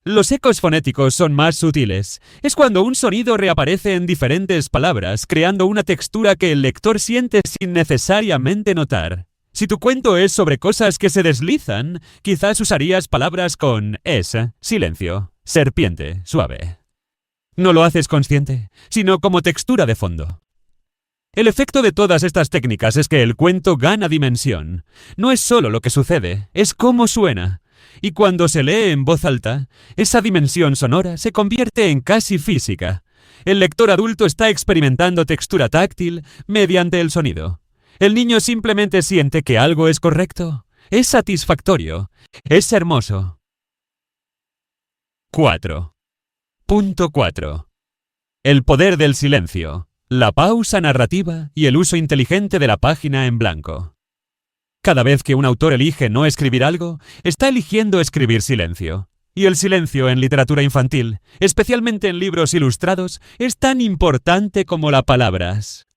Los ecos fonéticos son más sutiles. Es cuando un sonido reaparece en diferentes palabras, creando una textura que el lector siente sin necesariamente notar. Si tu cuento es sobre cosas que se deslizan, quizás usarías palabras con S, silencio, serpiente, suave. No lo haces consciente, sino como textura de fondo. El efecto de todas estas técnicas es que el cuento gana dimensión. No es solo lo que sucede, es cómo suena. Y cuando se lee en voz alta, esa dimensión sonora se convierte en casi física. El lector adulto está experimentando textura táctil mediante el sonido. El niño simplemente siente que algo es correcto, es satisfactorio, es hermoso. 4.4. El poder del silencio, la pausa narrativa y el uso inteligente de la página en blanco. Cada vez que un autor elige no escribir algo, está eligiendo escribir silencio. Y el silencio en literatura infantil, especialmente en libros ilustrados, es tan importante como las palabras.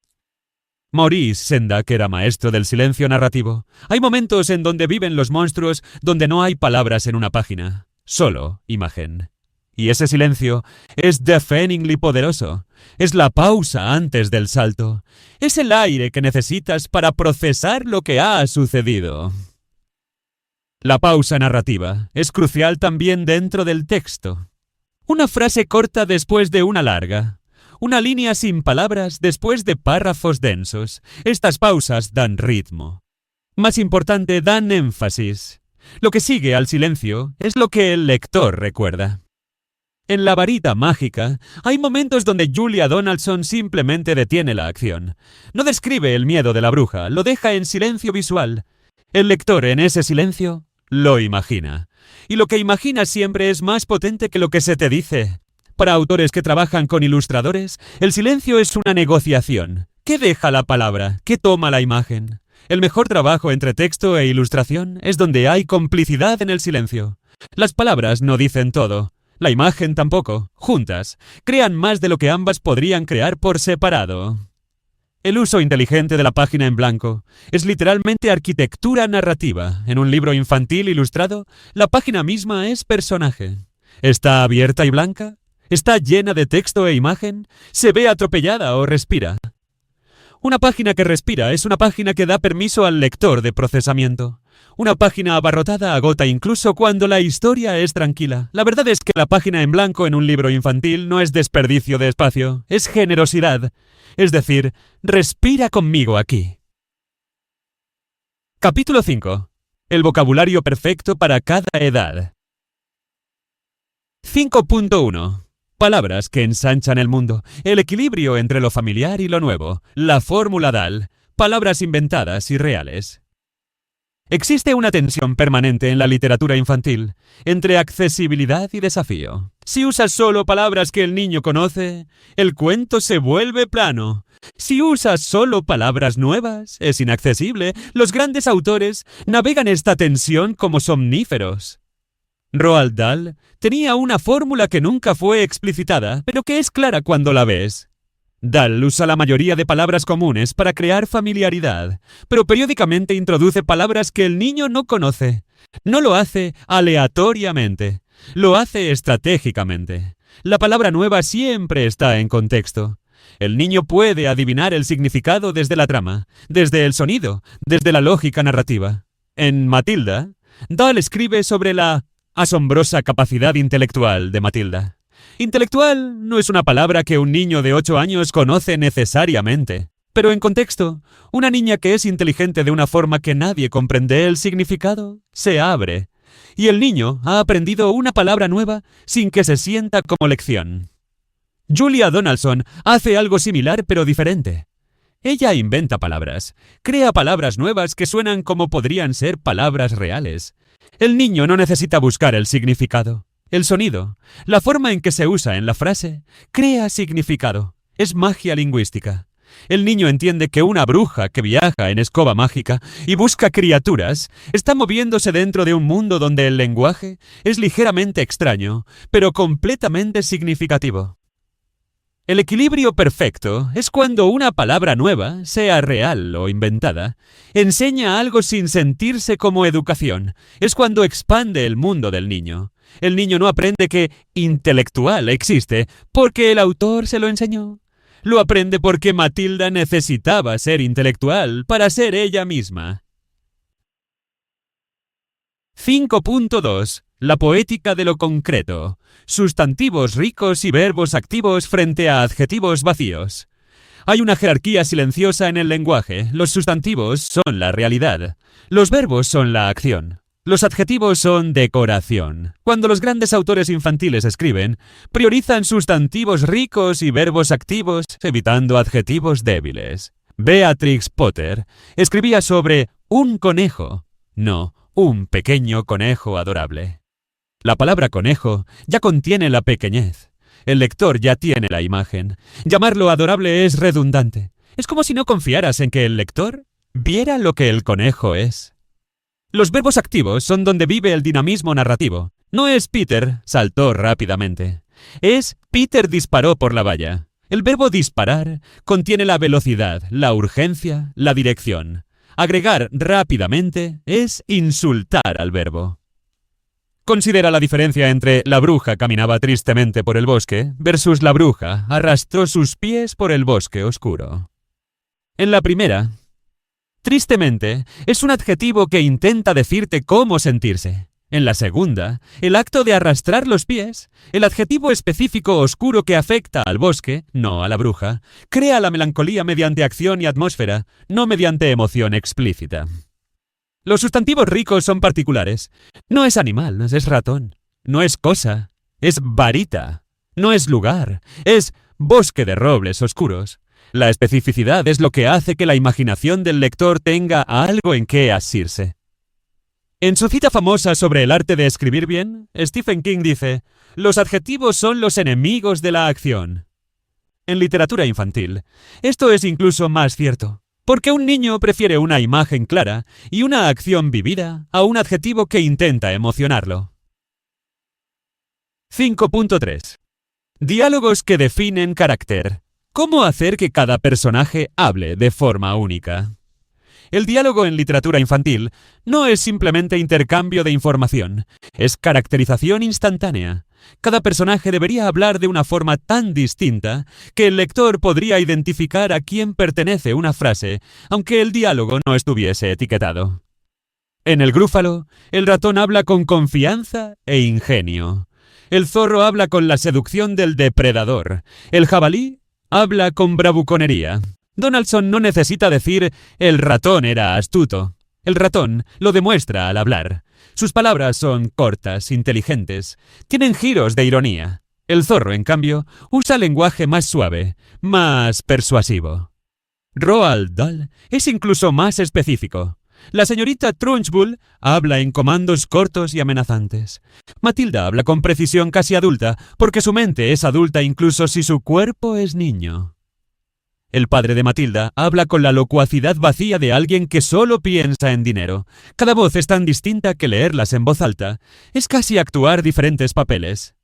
Maurice Sendak era maestro del silencio narrativo. Hay momentos en donde viven los monstruos donde no hay palabras en una página, solo imagen. Y ese silencio es deafeningly poderoso. Es la pausa antes del salto. Es el aire que necesitas para procesar lo que ha sucedido. La pausa narrativa es crucial también dentro del texto. Una frase corta después de una larga. Una línea sin palabras después de párrafos densos. Estas pausas dan ritmo. Más importante, dan énfasis. Lo que sigue al silencio es lo que el lector recuerda. En La varita mágica, hay momentos donde Julia Donaldson simplemente detiene la acción. No describe el miedo de la bruja, lo deja en silencio visual. El lector en ese silencio lo imagina. Y lo que imaginas siempre es más potente que lo que se te dice. Para autores que trabajan con ilustradores, el silencio es una negociación. ¿Qué deja la palabra? ¿Qué toma la imagen? El mejor trabajo entre texto e ilustración es donde hay complicidad en el silencio. Las palabras no dicen todo. La imagen tampoco. Juntas, crean más de lo que ambas podrían crear por separado. El uso inteligente de la página en blanco es literalmente arquitectura narrativa. En un libro infantil ilustrado, la página misma es personaje. ¿Está abierta y blanca? ¿Está llena de texto e imagen? ¿Se ve atropellada o respira? Una página que respira es una página que da permiso al lector de procesamiento. Una página abarrotada agota incluso cuando la historia es tranquila. La verdad es que la página en blanco en un libro infantil no es desperdicio de espacio, es generosidad. Es decir, respira conmigo aquí. Capítulo 5. El vocabulario perfecto para cada edad. 5.1. Palabras que ensanchan el mundo. El equilibrio entre lo familiar y lo nuevo. La fórmula Dahl. Palabras inventadas y reales. Existe una tensión permanente en la literatura infantil entre accesibilidad y desafío. Si usas solo palabras que el niño conoce, el cuento se vuelve plano. Si usas solo palabras nuevas, es inaccesible. Los grandes autores navegan esta tensión como somníferos. Roald Dahl tenía una fórmula que nunca fue explicitada, pero que es clara cuando la ves. Dahl usa la mayoría de palabras comunes para crear familiaridad, pero periódicamente introduce palabras que el niño no conoce. No lo hace aleatoriamente, lo hace estratégicamente. La palabra nueva siempre está en contexto. El niño puede adivinar el significado desde la trama, desde el sonido, desde la lógica narrativa. En Matilda, Dahl escribe sobre la asombrosa capacidad intelectual de Matilda. Intelectual no es una palabra que un niño de 8 años conoce necesariamente. Pero en contexto, una niña que es inteligente de una forma que nadie comprende el significado, se abre. Y el niño ha aprendido una palabra nueva sin que se sienta como lección. Julia Donaldson hace algo similar pero diferente. Ella inventa palabras, crea palabras nuevas que suenan como podrían ser palabras reales. El niño no necesita buscar el significado. El sonido, la forma en que se usa en la frase, crea significado. Es magia lingüística. El niño entiende que una bruja que viaja en escoba mágica y busca criaturas está moviéndose dentro de un mundo donde el lenguaje es ligeramente extraño, pero completamente significativo. El equilibrio perfecto es cuando una palabra nueva, sea real o inventada, enseña algo sin sentirse como educación. Es cuando expande el mundo del niño. El niño no aprende que intelectual existe porque el autor se lo enseñó. Lo aprende porque Matilda necesitaba ser intelectual para ser ella misma. 5.2. La poética de lo concreto. Sustantivos ricos y verbos activos frente a adjetivos vacíos. Hay una jerarquía silenciosa en el lenguaje. Los sustantivos son la realidad. Los verbos son la acción. Los adjetivos son decoración. Cuando los grandes autores infantiles escriben, priorizan sustantivos ricos y verbos activos, evitando adjetivos débiles. Beatrix Potter escribía sobre un conejo, no un pequeño conejo adorable. La palabra conejo ya contiene la pequeñez. El lector ya tiene la imagen. Llamarlo adorable es redundante. Es como si no confiaras en que el lector viera lo que el conejo es. Los verbos activos son donde vive el dinamismo narrativo. No es Peter saltó rápidamente. Es Peter disparó por la valla. El verbo disparar contiene la velocidad, la urgencia, la dirección. Agregar rápidamente es insultar al verbo. Considera la diferencia entre la bruja caminaba tristemente por el bosque versus la bruja arrastró sus pies por el bosque oscuro. En la primera, tristemente es un adjetivo que intenta decirte cómo sentirse. En la segunda, el acto de arrastrar los pies, el adjetivo específico oscuro que afecta al bosque, no a la bruja, crea la melancolía mediante acción y atmósfera, no mediante emoción explícita. Los sustantivos ricos son particulares. No es animal, es ratón. No es cosa, es varita. No es lugar, es bosque de robles oscuros. La especificidad es lo que hace que la imaginación del lector tenga algo en qué asirse. En su cita famosa sobre el arte de escribir bien, Stephen King dice: «Los adjetivos son los enemigos de la acción». En literatura infantil, esto es incluso más cierto, porque un niño prefiere una imagen clara y una acción vivida a un adjetivo que intenta emocionarlo. 5.3. Diálogos que definen carácter. ¿Cómo hacer que cada personaje hable de forma única? El diálogo en literatura infantil no es simplemente intercambio de información, es caracterización instantánea. Cada personaje debería hablar de una forma tan distinta que el lector podría identificar a quién pertenece una frase, aunque el diálogo no estuviese etiquetado. En El Grúfalo, el ratón habla con confianza e ingenio. El zorro habla con la seducción del depredador. El jabalí habla con bravuconería. Donaldson no necesita decir «el ratón era astuto». El ratón lo demuestra al hablar. Sus palabras son cortas, inteligentes, tienen giros de ironía. El zorro, en cambio, usa lenguaje más suave, más persuasivo. Roald Dahl es incluso más específico. La señorita Trunchbull habla en comandos cortos y amenazantes. Matilda habla con precisión casi adulta, porque su mente es adulta incluso si su cuerpo es niño. El padre de Matilda habla con la locuacidad vacía de alguien que solo piensa en dinero. Cada voz es tan distinta que leerlas en voz alta es casi actuar diferentes papeles.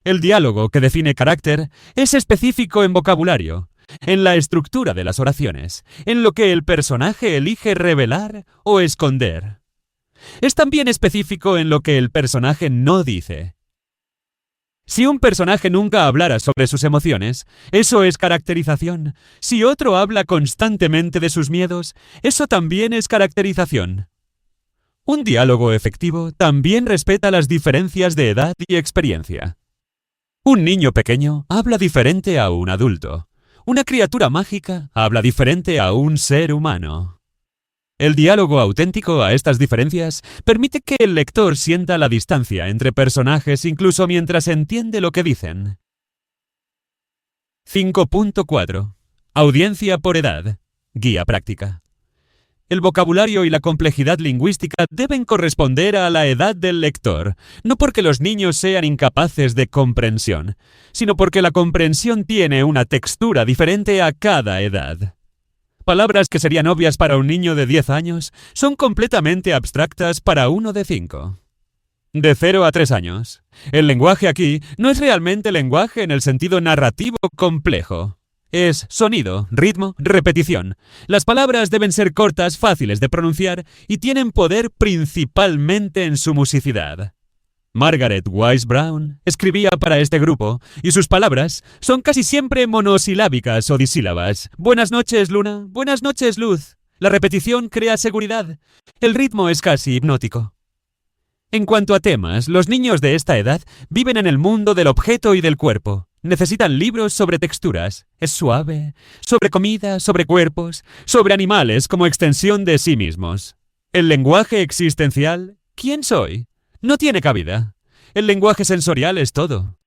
El diálogo que define carácter es específico en vocabulario, en la estructura de las oraciones, en lo que el personaje elige revelar o esconder. Es también específico en lo que el personaje no dice. Si un personaje nunca hablara sobre sus emociones, eso es caracterización. Si otro habla constantemente de sus miedos, eso también es caracterización. Un diálogo efectivo también respeta las diferencias de edad y experiencia. Un niño pequeño habla diferente a un adulto. Una criatura mágica habla diferente a un ser humano. El diálogo auténtico a estas diferencias permite que el lector sienta la distancia entre personajes incluso mientras entiende lo que dicen. 5.4. Audiencia por edad. Guía práctica. El vocabulario y la complejidad lingüística deben corresponder a la edad del lector, no porque los niños sean incapaces de comprensión, sino porque la comprensión tiene una textura diferente a cada edad. Palabras que serían obvias para un niño de 10 años son completamente abstractas para uno de 5. De 0 a 3 años. El lenguaje aquí no es realmente lenguaje en el sentido narrativo complejo. Es sonido, ritmo, repetición. Las palabras deben ser cortas, fáciles de pronunciar y tienen poder principalmente en su musicidad. Margaret Wise Brown escribía para este grupo, y sus palabras son casi siempre monosilábicas o disílabas. Buenas noches, Luna. Buenas noches, Luz. La repetición crea seguridad. El ritmo es casi hipnótico. En cuanto a temas, los niños de esta edad viven en el mundo del objeto y del cuerpo. Necesitan libros sobre texturas. Es suave. Sobre comida, sobre cuerpos, sobre animales como extensión de sí mismos. El lenguaje existencial, ¿quién soy?, no tiene cabida. El lenguaje sensorial es todo.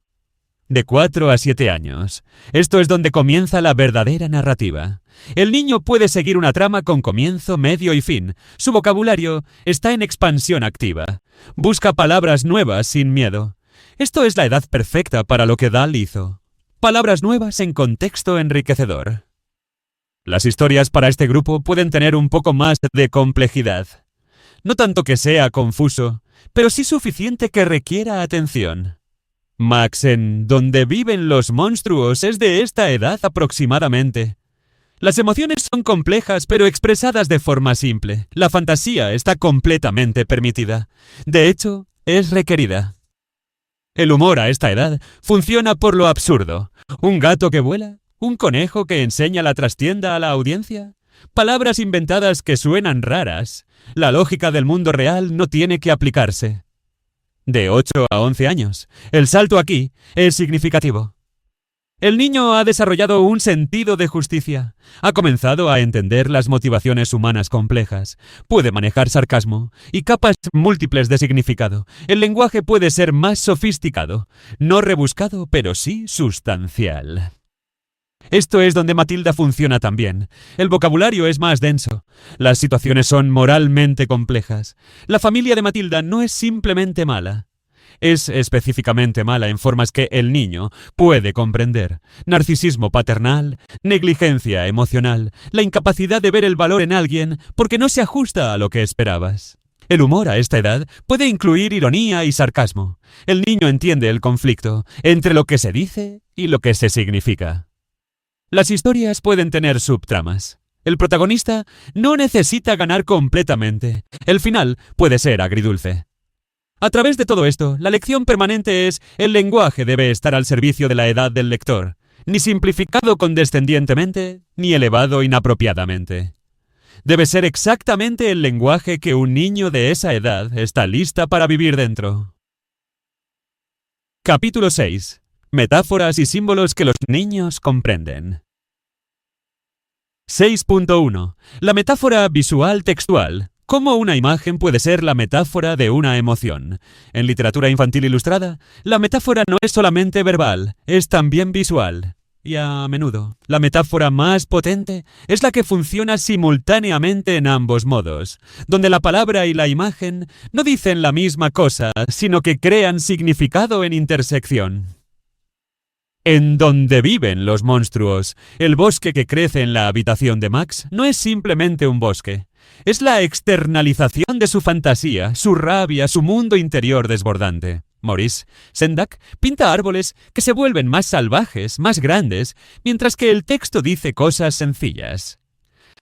De 4 a 7 años. Esto es donde comienza la verdadera narrativa. El niño puede seguir una trama con comienzo, medio y fin. Su vocabulario está en expansión activa. Busca palabras nuevas sin miedo. Esto es la edad perfecta para lo que Dahl hizo. Palabras nuevas en contexto enriquecedor. Las historias para este grupo pueden tener un poco más de complejidad. No tanto que sea confuso, pero sí suficiente que requiera atención. Max en Donde viven los monstruos es de esta edad aproximadamente. Las emociones son complejas pero expresadas de forma simple. La fantasía está completamente permitida. De hecho, es requerida. El humor a esta edad funciona por lo absurdo. Un gato que vuela, un conejo que enseña la trastienda a la audiencia. Palabras inventadas que suenan raras. La lógica del mundo real no tiene que aplicarse. De 8 a 11 años, el salto aquí es significativo. El niño ha desarrollado un sentido de justicia. Ha comenzado a entender las motivaciones humanas complejas. Puede manejar sarcasmo y capas múltiples de significado. El lenguaje puede ser más sofisticado, no rebuscado, pero sí sustancial. Esto es donde Matilda funciona también. El vocabulario es más denso. Las situaciones son moralmente complejas. La familia de Matilda no es simplemente mala. Es específicamente mala en formas que el niño puede comprender. Narcisismo paternal, negligencia emocional, la incapacidad de ver el valor en alguien porque no se ajusta a lo que esperabas. El humor a esta edad puede incluir ironía y sarcasmo. El niño entiende el conflicto entre lo que se dice y lo que se significa. Las historias pueden tener subtramas. El protagonista no necesita ganar completamente. El final puede ser agridulce. A través de todo esto, la lección permanente es: el lenguaje debe estar al servicio de la edad del lector, ni simplificado condescendientemente, ni elevado inapropiadamente. Debe ser exactamente el lenguaje que un niño de esa edad está lista para vivir dentro. Capítulo 6. Metáforas y símbolos que los niños comprenden. 6.1. La metáfora visual textual. ¿Cómo una imagen puede ser la metáfora de una emoción? En literatura infantil ilustrada, la metáfora no es solamente verbal, es también visual. Y a menudo, la metáfora más potente es la que funciona simultáneamente en ambos modos, donde la palabra y la imagen no dicen la misma cosa, sino que crean significado en intersección. En Donde viven los monstruos, el bosque que crece en la habitación de Max no es simplemente un bosque. Es la externalización de su fantasía, su rabia, su mundo interior desbordante. Maurice Sendak pinta árboles que se vuelven más salvajes, más grandes, mientras que el texto dice cosas sencillas.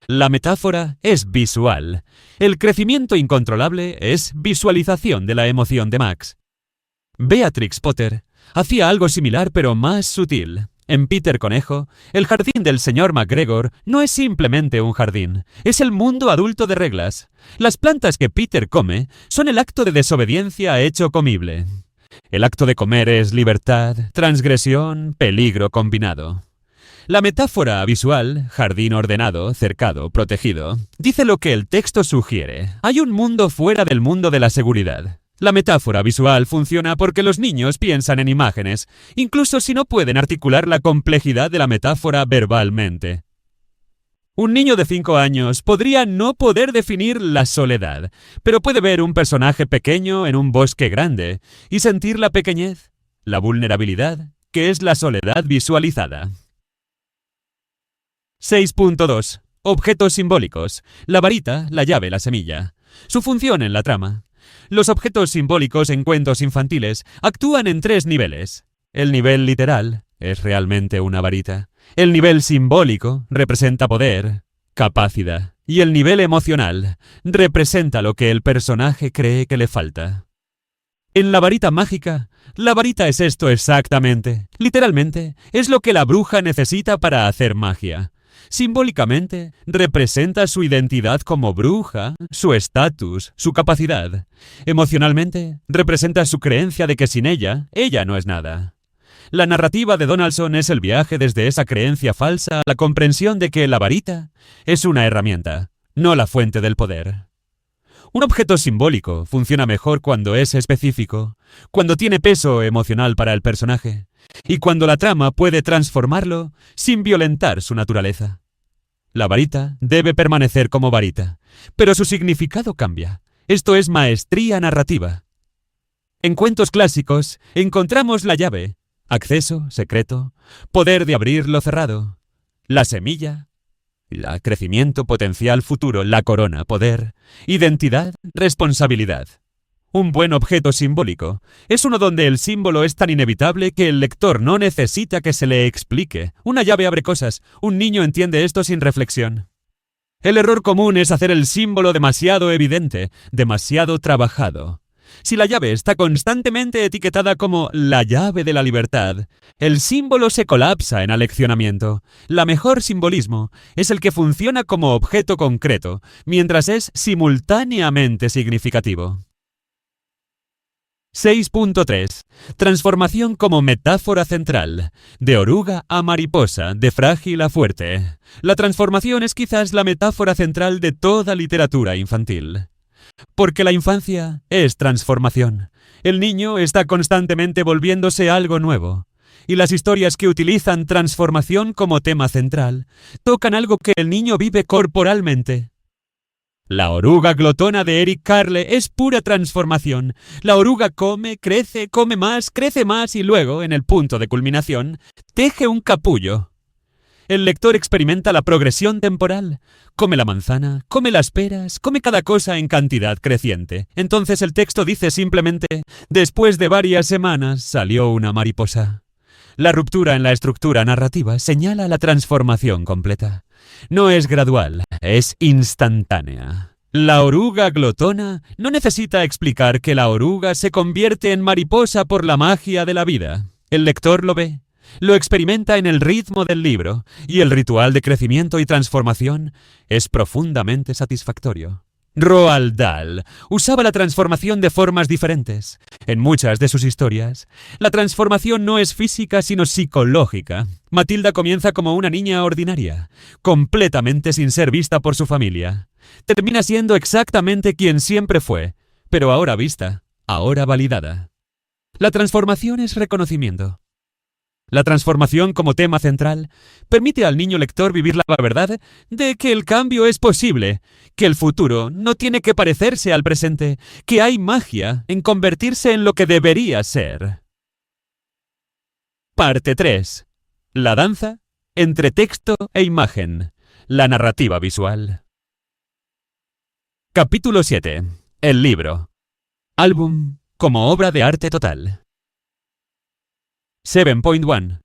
La metáfora es visual. El crecimiento incontrolable es visualización de la emoción de Max. Beatrix Potter hacía algo similar pero más sutil. En Peter Conejo, el jardín del señor McGregor no es simplemente un jardín, es el mundo adulto de reglas. Las plantas que Peter come son el acto de desobediencia hecho comible. El acto de comer es libertad, transgresión, peligro combinado. La metáfora visual, jardín ordenado, cercado, protegido, dice lo que el texto sugiere. Hay un mundo fuera del mundo de la seguridad. La metáfora visual funciona porque los niños piensan en imágenes, incluso si no pueden articular la complejidad de la metáfora verbalmente. Un niño de 5 años podría no poder definir la soledad, pero puede ver un personaje pequeño en un bosque grande y sentir la pequeñez, la vulnerabilidad, que es la soledad visualizada. 6.2. Objetos simbólicos. La varita, la llave, la semilla. Su función en la trama. Los objetos simbólicos en cuentos infantiles actúan en 3 niveles. El nivel literal es realmente una varita. El nivel simbólico representa poder, capacidad. Y el nivel emocional representa lo que el personaje cree que le falta. En la varita mágica, la varita es esto exactamente. Literalmente, es lo que la bruja necesita para hacer magia. Simbólicamente, representa su identidad como bruja, su estatus, su capacidad. Emocionalmente, representa su creencia de que sin ella, ella no es nada. La narrativa de Donaldson es el viaje desde esa creencia falsa a la comprensión de que la varita es una herramienta, no la fuente del poder. Un objeto simbólico funciona mejor cuando es específico, cuando tiene peso emocional para el personaje, y cuando la trama puede transformarlo sin violentar su naturaleza. La varita debe permanecer como varita, pero su significado cambia. Esto es maestría narrativa. En cuentos clásicos encontramos la llave, acceso, secreto, poder de abrir lo cerrado, la semilla, crecimiento, potencial, futuro, la corona, poder, identidad, responsabilidad. Un buen objeto simbólico es uno donde el símbolo es tan inevitable que el lector no necesita que se le explique. Una llave abre cosas, un niño entiende esto sin reflexión. El error común es hacer el símbolo demasiado evidente, demasiado trabajado. Si la llave está constantemente etiquetada como la llave de la libertad, el símbolo se colapsa en aleccionamiento. La mejor simbolismo es el que funciona como objeto concreto, mientras es simultáneamente significativo. 6.3. Transformación como metáfora central. De oruga a mariposa, de frágil a fuerte. La transformación es quizás la metáfora central de toda literatura infantil. Porque la infancia es transformación. El niño está constantemente volviéndose algo nuevo. Y las historias que utilizan transformación como tema central tocan algo que el niño vive corporalmente. La oruga glotona de Eric Carle es pura transformación. La oruga come, crece más y luego, en el punto de culminación, teje un capullo. El lector experimenta la progresión temporal. Come la manzana, come las peras, come cada cosa en cantidad creciente. Entonces el texto dice simplemente, después de varias semanas salió una mariposa. La ruptura en la estructura narrativa señala la transformación completa. No es gradual, es instantánea. La oruga glotona no necesita explicar que la oruga se convierte en mariposa por la magia de la vida. El lector lo ve, lo experimenta en el ritmo del libro, y el ritual de crecimiento y transformación es profundamente satisfactorio. Roald Dahl usaba la transformación de formas diferentes. En muchas de sus historias, la transformación no es física sino psicológica. Matilda comienza como una niña ordinaria, completamente sin ser vista por su familia. Termina siendo exactamente quien siempre fue, pero ahora vista, ahora validada. La transformación es reconocimiento. La transformación como tema central permite al niño lector vivir la verdad de que el cambio es posible, que el futuro no tiene que parecerse al presente, que hay magia en convertirse en lo que debería ser. Parte 3. La danza entre texto e imagen. La narrativa visual. Capítulo 7. El libro. Álbum como obra de arte total. 7.1.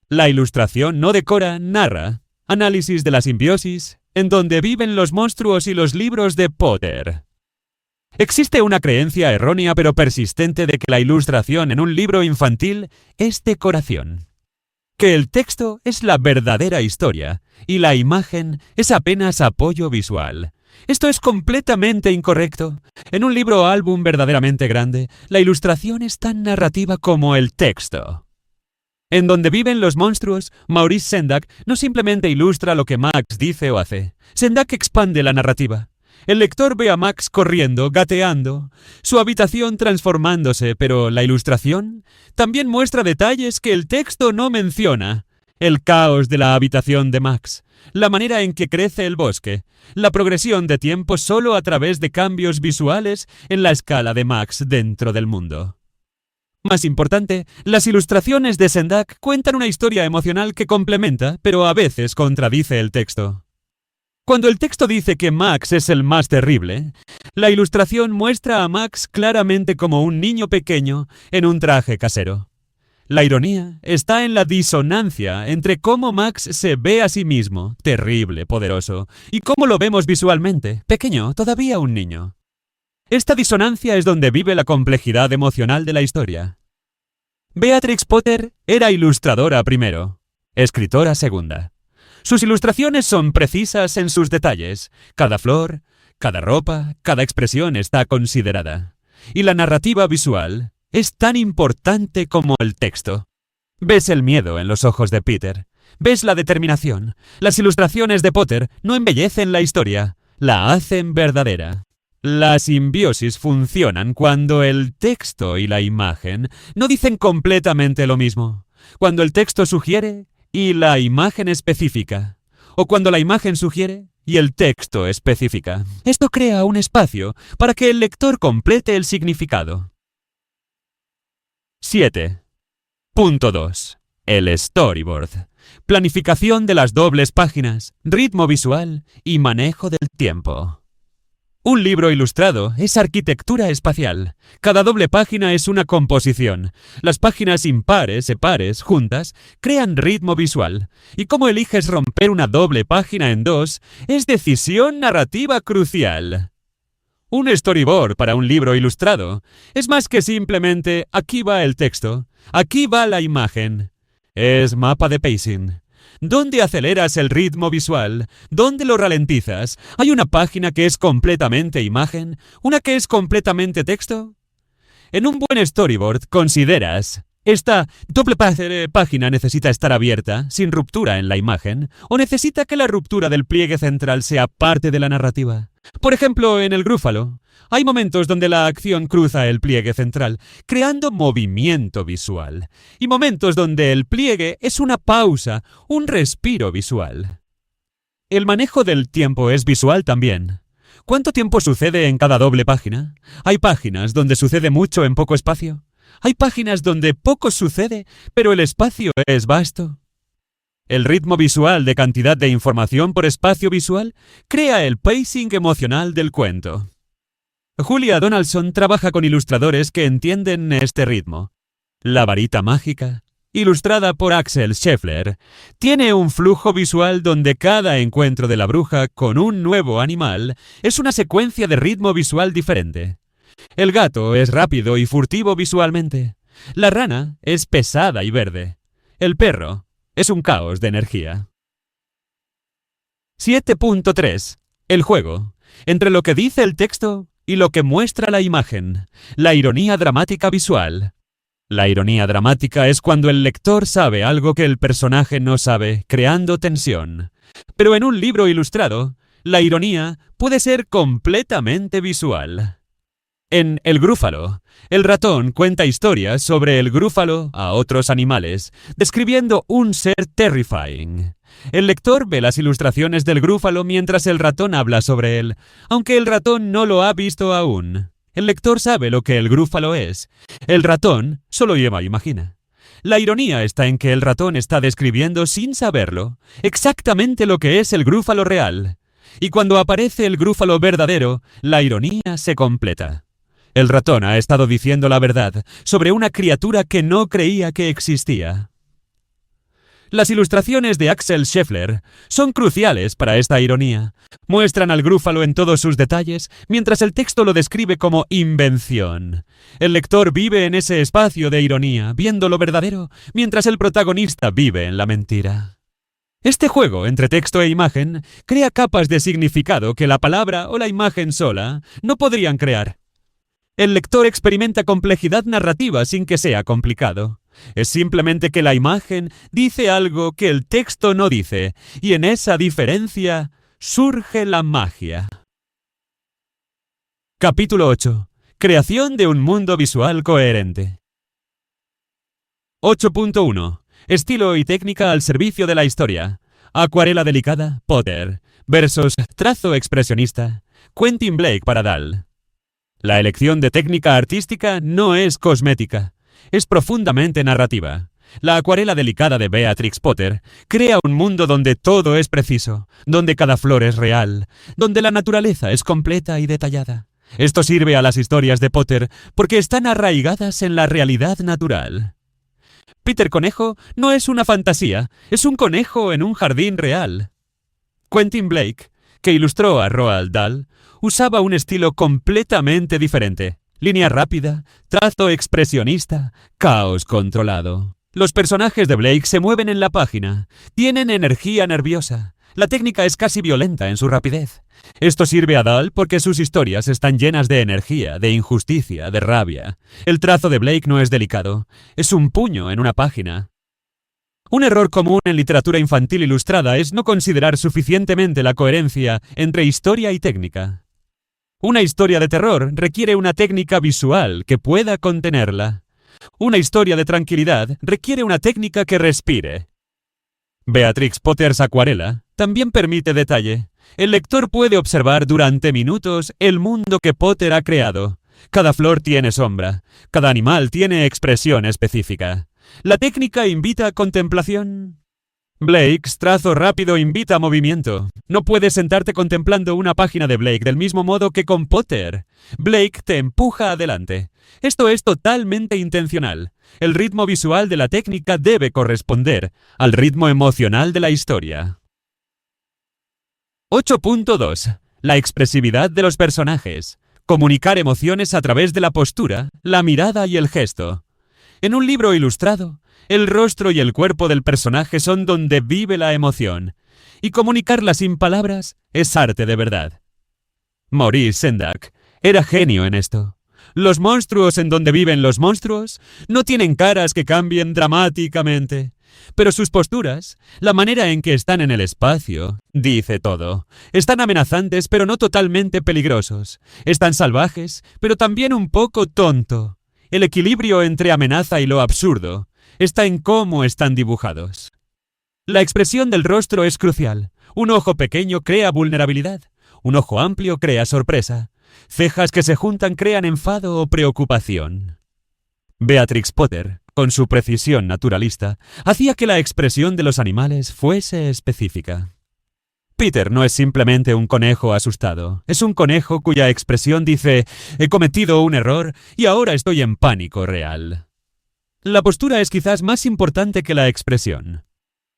La ilustración no decora, narra. Análisis de la simbiosis, en donde viven los monstruos y los libros de Potter. Existe una creencia errónea pero persistente de que la ilustración en un libro infantil es decoración. Que el texto es la verdadera historia y la imagen es apenas apoyo visual. Esto es completamente incorrecto. En un libro o álbum verdaderamente grande, la ilustración es tan narrativa como el texto. En donde viven los monstruos, Maurice Sendak no simplemente ilustra lo que Max dice o hace. Sendak expande la narrativa. El lector ve a Max corriendo, gateando, su habitación transformándose, pero la ilustración también muestra detalles que el texto no menciona. El caos de la habitación de Max, la manera en que crece el bosque, la progresión de tiempo solo a través de cambios visuales en la escala de Max dentro del mundo. Más importante, las ilustraciones de Sendak cuentan una historia emocional que complementa, pero a veces contradice el texto. Cuando el texto dice que Max es el más terrible, la ilustración muestra a Max claramente como un niño pequeño en un traje casero. La ironía está en la disonancia entre cómo Max se ve a sí mismo, terrible, poderoso, y cómo lo vemos visualmente, pequeño, todavía un niño. Esta disonancia es donde vive la complejidad emocional de la historia. Beatrix Potter era ilustradora primero, escritora segunda. Sus ilustraciones son precisas en sus detalles. Cada flor, cada ropa, cada expresión está considerada. Y la narrativa visual es tan importante como el texto. Ves el miedo en los ojos de Peter. Ves la determinación. Las ilustraciones de Potter no embellecen la historia, la hacen verdadera. Las simbiosis funcionan cuando el texto y la imagen no dicen completamente lo mismo. Cuando el texto sugiere y la imagen especifica. O cuando la imagen sugiere y el texto especifica. Esto crea un espacio para que el lector complete el significado. 7.2. El storyboard. Planificación de las dobles páginas, ritmo visual y manejo del tiempo. Un libro ilustrado es arquitectura espacial. Cada doble página es una composición. Las páginas impares e pares, juntas, crean ritmo visual. Y cómo eliges romper una doble página en dos es decisión narrativa crucial. Un storyboard para un libro ilustrado es más que simplemente aquí va el texto, aquí va la imagen. Es mapa de pacing. ¿Dónde aceleras el ritmo visual? ¿Dónde lo ralentizas? ¿Hay una página que es completamente imagen? ¿Una que es completamente texto? En un buen storyboard consideras, ¿esta doble página necesita estar abierta, sin ruptura en la imagen? ¿O necesita que la ruptura del pliegue central sea parte de la narrativa? Por ejemplo, en el Grúfalo, hay momentos donde la acción cruza el pliegue central, creando movimiento visual, y momentos donde el pliegue es una pausa, un respiro visual. El manejo del tiempo es visual también. ¿Cuánto tiempo sucede en cada doble página? ¿Hay páginas donde sucede mucho en poco espacio? ¿Hay páginas donde poco sucede, pero el espacio es vasto? El ritmo visual de cantidad de información por espacio visual crea el pacing emocional del cuento. Julia Donaldson trabaja con ilustradores que entienden este ritmo. La varita mágica, ilustrada por Axel Scheffler, tiene un flujo visual donde cada encuentro de la bruja con un nuevo animal es una secuencia de ritmo visual diferente. El gato es rápido y furtivo visualmente. La rana es pesada y verde. El perro es un caos de energía. 7.3. El juego. Entre lo que dice el texto y lo que muestra la imagen. La ironía dramática visual. La ironía dramática es cuando el lector sabe algo que el personaje no sabe, creando tensión. Pero en un libro ilustrado, la ironía puede ser completamente visual. En El Grúfalo, el ratón cuenta historias sobre el grúfalo a otros animales, describiendo un ser terrifying. El lector ve las ilustraciones del grúfalo mientras el ratón habla sobre él, aunque el ratón no lo ha visto aún. El lector sabe lo que el grúfalo es. El ratón solo imagina. La ironía está en que el ratón está describiendo sin saberlo exactamente lo que es el grúfalo real. Y cuando aparece el grúfalo verdadero, la ironía se completa. El ratón ha estado diciendo la verdad sobre una criatura que no creía que existía. Las ilustraciones de Axel Scheffler son cruciales para esta ironía. Muestran al grúfalo en todos sus detalles, mientras el texto lo describe como invención. El lector vive en ese espacio de ironía, viendo lo verdadero, mientras el protagonista vive en la mentira. Este juego entre texto e imagen crea capas de significado que la palabra o la imagen sola no podrían crear. El lector experimenta complejidad narrativa sin que sea complicado. Es simplemente que la imagen dice algo que el texto no dice, y en esa diferencia surge la magia. Capítulo 8. Creación de un mundo visual coherente. 8.1. Estilo y técnica al servicio de la historia. Acuarela delicada, Potter, versus trazo expresionista, Quentin Blake para Dahl. La elección de técnica artística no es cosmética, es profundamente narrativa. La acuarela delicada de Beatrix Potter crea un mundo donde todo es preciso, donde cada flor es real, donde la naturaleza es completa y detallada. Esto sirve a las historias de Potter porque están arraigadas en la realidad natural. Peter Conejo no es una fantasía, es un conejo en un jardín real. Quentin Blake, que ilustró a Roald Dahl, usaba un estilo completamente diferente. Línea rápida, trazo expresionista, caos controlado. Los personajes de Blake se mueven en la página, tienen energía nerviosa. La técnica es casi violenta en su rapidez. Esto sirve a Dahl porque sus historias están llenas de energía, de injusticia, de rabia. El trazo de Blake no es delicado, es un puño en una página. Un error común en literatura infantil ilustrada es no considerar suficientemente la coherencia entre historia y técnica. Una historia de terror requiere una técnica visual que pueda contenerla. Una historia de tranquilidad requiere una técnica que respire. Beatrix Potter's acuarela también permite detalle. El lector puede observar durante minutos el mundo que Potter ha creado. Cada flor tiene sombra, cada animal tiene expresión específica. La técnica invita a contemplación. Blake's trazo rápido invita a movimiento. No puedes sentarte contemplando una página de Blake del mismo modo que con Potter. Blake te empuja adelante. Esto es totalmente intencional. El ritmo visual de la técnica debe corresponder al ritmo emocional de la historia. 8.2. La expresividad de los personajes. Comunicar emociones a través de la postura, la mirada y el gesto. En un libro ilustrado, el rostro y el cuerpo del personaje son donde vive la emoción, y comunicarla sin palabras es arte de verdad. Maurice Sendak era genio en esto. Los monstruos en donde viven los monstruos no tienen caras que cambien dramáticamente, pero sus posturas, la manera en que están en el espacio, dice todo. Están amenazantes pero no totalmente peligrosos. Están salvajes, pero también un poco tonto. El equilibrio entre amenaza y lo absurdo está en cómo están dibujados. La expresión del rostro es crucial. Un ojo pequeño crea vulnerabilidad. Un ojo amplio crea sorpresa. Cejas que se juntan crean enfado o preocupación. Beatrix Potter, con su precisión naturalista, hacía que la expresión de los animales fuese específica. Peter no es simplemente un conejo asustado, es un conejo cuya expresión dice: he cometido un error y ahora estoy en pánico real. La postura es quizás más importante que la expresión.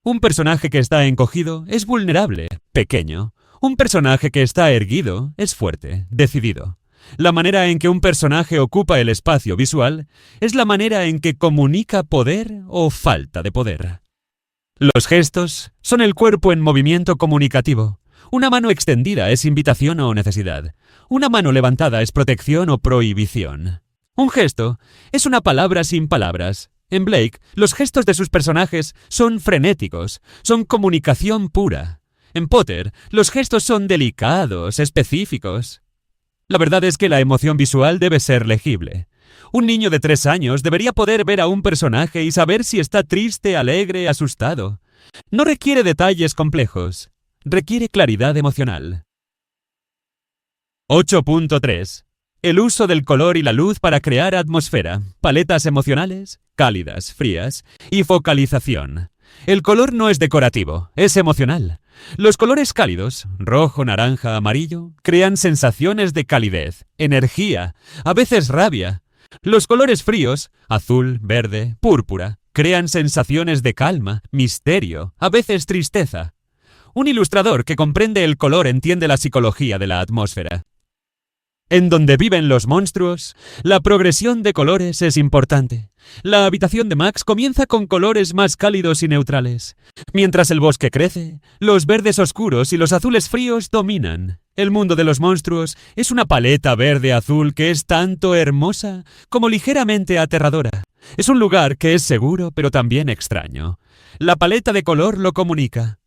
Un personaje que está encogido es vulnerable, pequeño. Un personaje que está erguido es fuerte, decidido. La manera en que un personaje ocupa el espacio visual es la manera en que comunica poder o falta de poder. Los gestos son el cuerpo en movimiento comunicativo. Una mano extendida es invitación o necesidad. Una mano levantada es protección o prohibición. Un gesto es una palabra sin palabras. En Blake, los gestos de sus personajes son frenéticos, son comunicación pura. En Potter, los gestos son delicados, específicos. La verdad es que la emoción visual debe ser legible. Un niño de 3 años debería poder ver a un personaje y saber si está triste, alegre, asustado. No requiere detalles complejos. Requiere claridad emocional. 8.3. El uso del color y la luz para crear atmósfera, paletas emocionales, cálidas, frías, y focalización. El color no es decorativo, es emocional. Los colores cálidos, rojo, naranja, amarillo, crean sensaciones de calidez, energía, a veces rabia. Los colores fríos, azul, verde, púrpura, crean sensaciones de calma, misterio, a veces tristeza. Un ilustrador que comprende el color entiende la psicología de la atmósfera. En donde viven los monstruos, la progresión de colores es importante. La habitación de Max comienza con colores más cálidos y neutrales. Mientras el bosque crece, los verdes oscuros y los azules fríos dominan. El mundo de los monstruos es una paleta verde-azul que es tanto hermosa como ligeramente aterradora. Es un lugar que es seguro pero también extraño. La paleta de color lo comunica.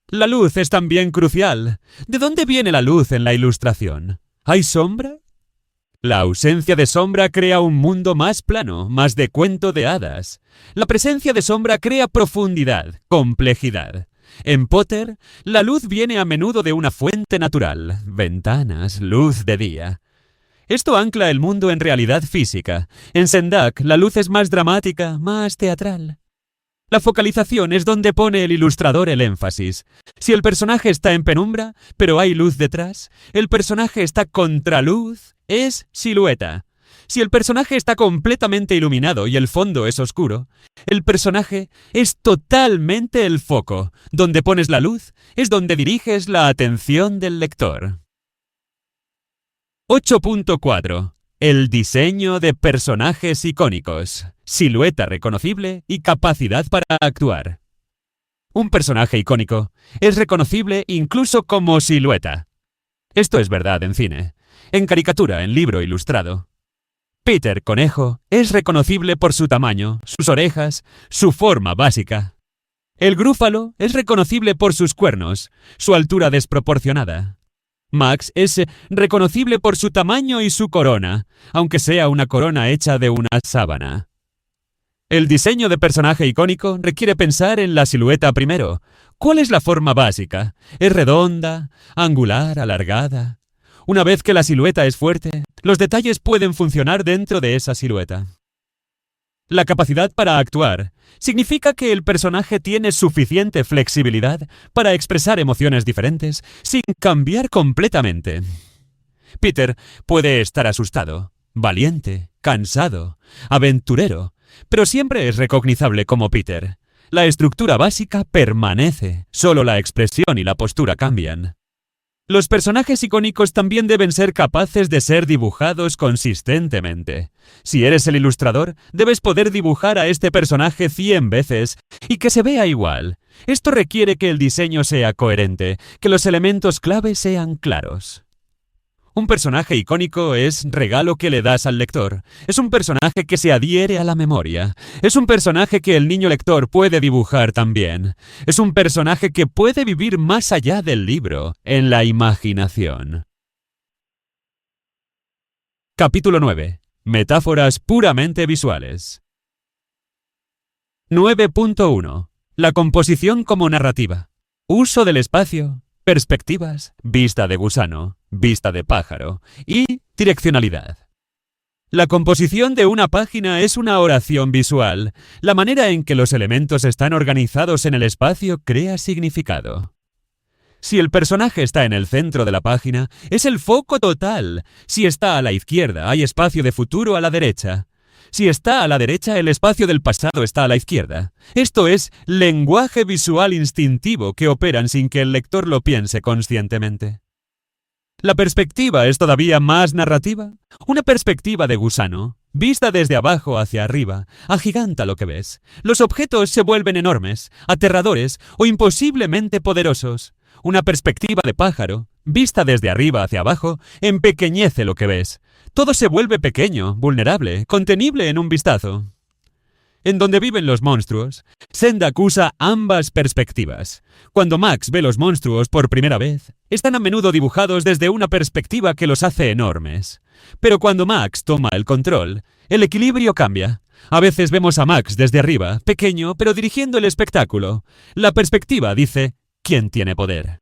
La luz es también crucial. ¿De dónde viene la luz en la ilustración? ¿Hay sombra? La ausencia de sombra crea un mundo más plano, más de cuento de hadas. La presencia de sombra crea profundidad, complejidad. En Potter, la luz viene a menudo de una fuente natural, ventanas, luz de día. Esto ancla el mundo en realidad física. En Sendak, la luz es más dramática, más teatral. La focalización es donde pone el ilustrador el énfasis. Si el personaje está en penumbra, pero hay luz detrás, el personaje está contraluz, es silueta. Si el personaje está completamente iluminado y el fondo es oscuro, el personaje es totalmente el foco. Donde pones la luz es donde diriges la atención del lector. 8.4. El diseño de personajes icónicos, silueta reconocible y capacidad para actuar. Un personaje icónico es reconocible incluso como silueta. Esto es verdad en cine, en caricatura, en libro ilustrado. Peter Conejo es reconocible por su tamaño, sus orejas, su forma básica. El Grúfalo es reconocible por sus cuernos, su altura desproporcionada. Max es reconocible por su tamaño y su corona, aunque sea una corona hecha de una sábana. El diseño de personaje icónico requiere pensar en la silueta primero. ¿Cuál es la forma básica? ¿Es redonda, angular, alargada? Una vez que la silueta es fuerte, los detalles pueden funcionar dentro de esa silueta. La capacidad para actuar significa que el personaje tiene suficiente flexibilidad para expresar emociones diferentes sin cambiar completamente. Peter puede estar asustado, valiente, cansado, aventurero, pero siempre es recognizable como Peter. La estructura básica permanece, solo la expresión y la postura cambian. Los personajes icónicos también deben ser capaces de ser dibujados consistentemente. Si eres el ilustrador, debes poder dibujar a este personaje 100 veces y que se vea igual. Esto requiere que el diseño sea coherente, que los elementos clave sean claros. Un personaje icónico es regalo que le das al lector. Es un personaje que se adhiere a la memoria. Es un personaje que el niño lector puede dibujar también. Es un personaje que puede vivir más allá del libro, en la imaginación. Capítulo 9. Metáforas puramente visuales. 9.1. La composición como narrativa. Uso del espacio. Perspectivas, vista de gusano, vista de pájaro y direccionalidad. La composición de una página es una oración visual. La manera en que los elementos están organizados en el espacio crea significado. Si el personaje está en el centro de la página, es el foco total. Si está a la izquierda, hay espacio de futuro a la derecha. Si está a la derecha, el espacio del pasado está a la izquierda. Esto es lenguaje visual instintivo que operan sin que el lector lo piense conscientemente. La perspectiva es todavía más narrativa. Una perspectiva de gusano, vista desde abajo hacia arriba, agiganta lo que ves. Los objetos se vuelven enormes, aterradores o imposiblemente poderosos. Una perspectiva de pájaro, vista desde arriba hacia abajo, empequeñece lo que ves. Todo se vuelve pequeño, vulnerable, contenible en un vistazo. en donde viven los monstruos, Sendak usa ambas perspectivas. Cuando Max ve los monstruos por primera vez, están a menudo dibujados desde una perspectiva que los hace enormes. Pero cuando Max toma el control, el equilibrio cambia. A veces vemos a Max desde arriba, pequeño, pero dirigiendo el espectáculo. La perspectiva dice quién tiene poder.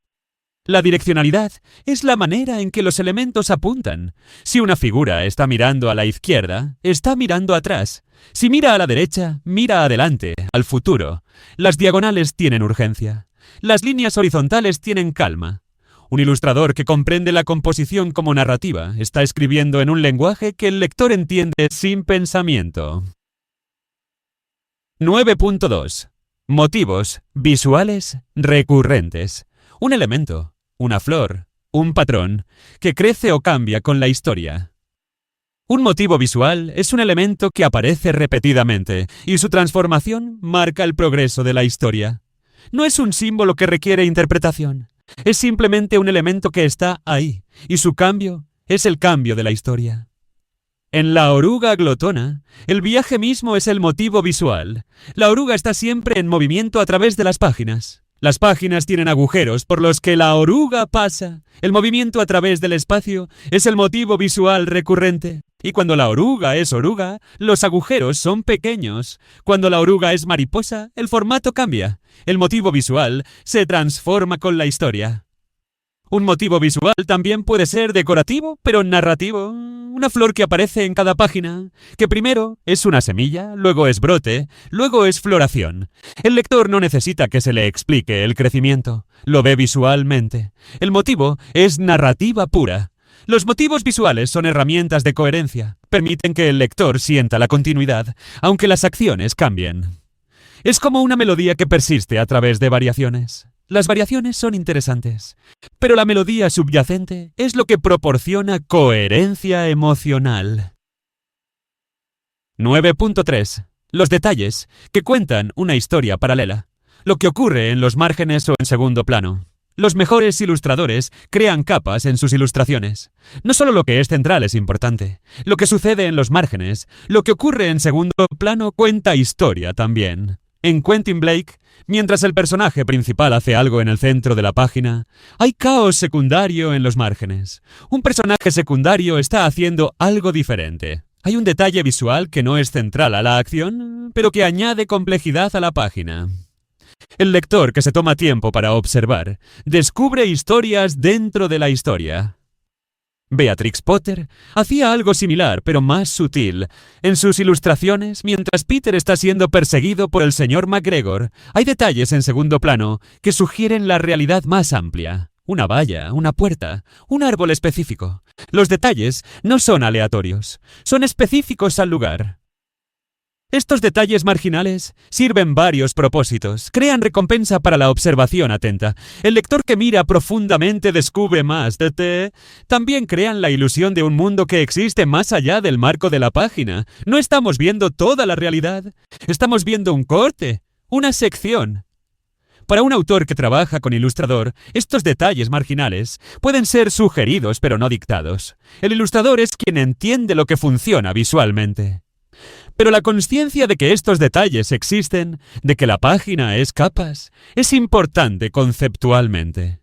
La direccionalidad es la manera en que los elementos apuntan. Si una figura está mirando a la izquierda, está mirando atrás. Si mira a la derecha, mira adelante, al futuro. Las diagonales tienen urgencia. Las líneas horizontales tienen calma. Un ilustrador que comprende la composición como narrativa está escribiendo en un lenguaje que el lector entiende sin pensamiento. 9.2. Motivos visuales recurrentes. Un elemento, una flor, un patrón, que crece o cambia con la historia. Un motivo visual es un elemento que aparece repetidamente y su transformación marca el progreso de la historia. No es un símbolo que requiere interpretación. Es simplemente un elemento que está ahí, y su cambio es el cambio de la historia. En La oruga glotona, el viaje mismo es el motivo visual. La oruga está siempre en movimiento a través de las páginas. Las páginas tienen agujeros por los que la oruga pasa. El movimiento a través del espacio es el motivo visual recurrente. Y cuando la oruga es oruga, los agujeros son pequeños. Cuando la oruga es mariposa, el formato cambia. El motivo visual se transforma con la historia. Un motivo visual también puede ser decorativo, pero narrativo. Una flor que aparece en cada página, que primero es una semilla, luego es brote, luego es floración. El lector no necesita que se le explique el crecimiento, lo ve visualmente. El motivo es narrativa pura. Los motivos visuales son herramientas de coherencia. Permiten que el lector sienta la continuidad, aunque las acciones cambien. Es como una melodía que persiste a través de variaciones. Las variaciones son interesantes, pero la melodía subyacente es lo que proporciona coherencia emocional. 9.3. Los detalles que cuentan una historia paralela. Lo que ocurre en los márgenes o en segundo plano. Los mejores ilustradores crean capas en sus ilustraciones. No solo lo que es central es importante. Lo que sucede en los márgenes, lo que ocurre en segundo plano cuenta historia también. En Quentin Blake, mientras el personaje principal hace algo en el centro de la página, hay caos secundario en los márgenes. Un personaje secundario está haciendo algo diferente. Hay un detalle visual que no es central a la acción, pero que añade complejidad a la página. El lector que se toma tiempo para observar, descubre historias dentro de la historia. Beatrix Potter hacía algo similar, pero más sutil. En sus ilustraciones, mientras Peter está siendo perseguido por el señor McGregor, hay detalles en segundo plano que sugieren la realidad más amplia. Una valla, una puerta, un árbol específico. Los detalles no son aleatorios, son específicos al lugar. Estos detalles marginales sirven varios propósitos, crean recompensa para la observación atenta. El lector que mira profundamente descubre más. También crean la ilusión de un mundo que existe más allá del marco de la página. No estamos viendo toda la realidad, estamos viendo un corte, una sección. Para un autor que trabaja con ilustrador, estos detalles marginales pueden ser sugeridos pero no dictados. El ilustrador es quien entiende lo que funciona visualmente. Pero la consciencia de que estos detalles existen, de que la página es capas, es importante conceptualmente.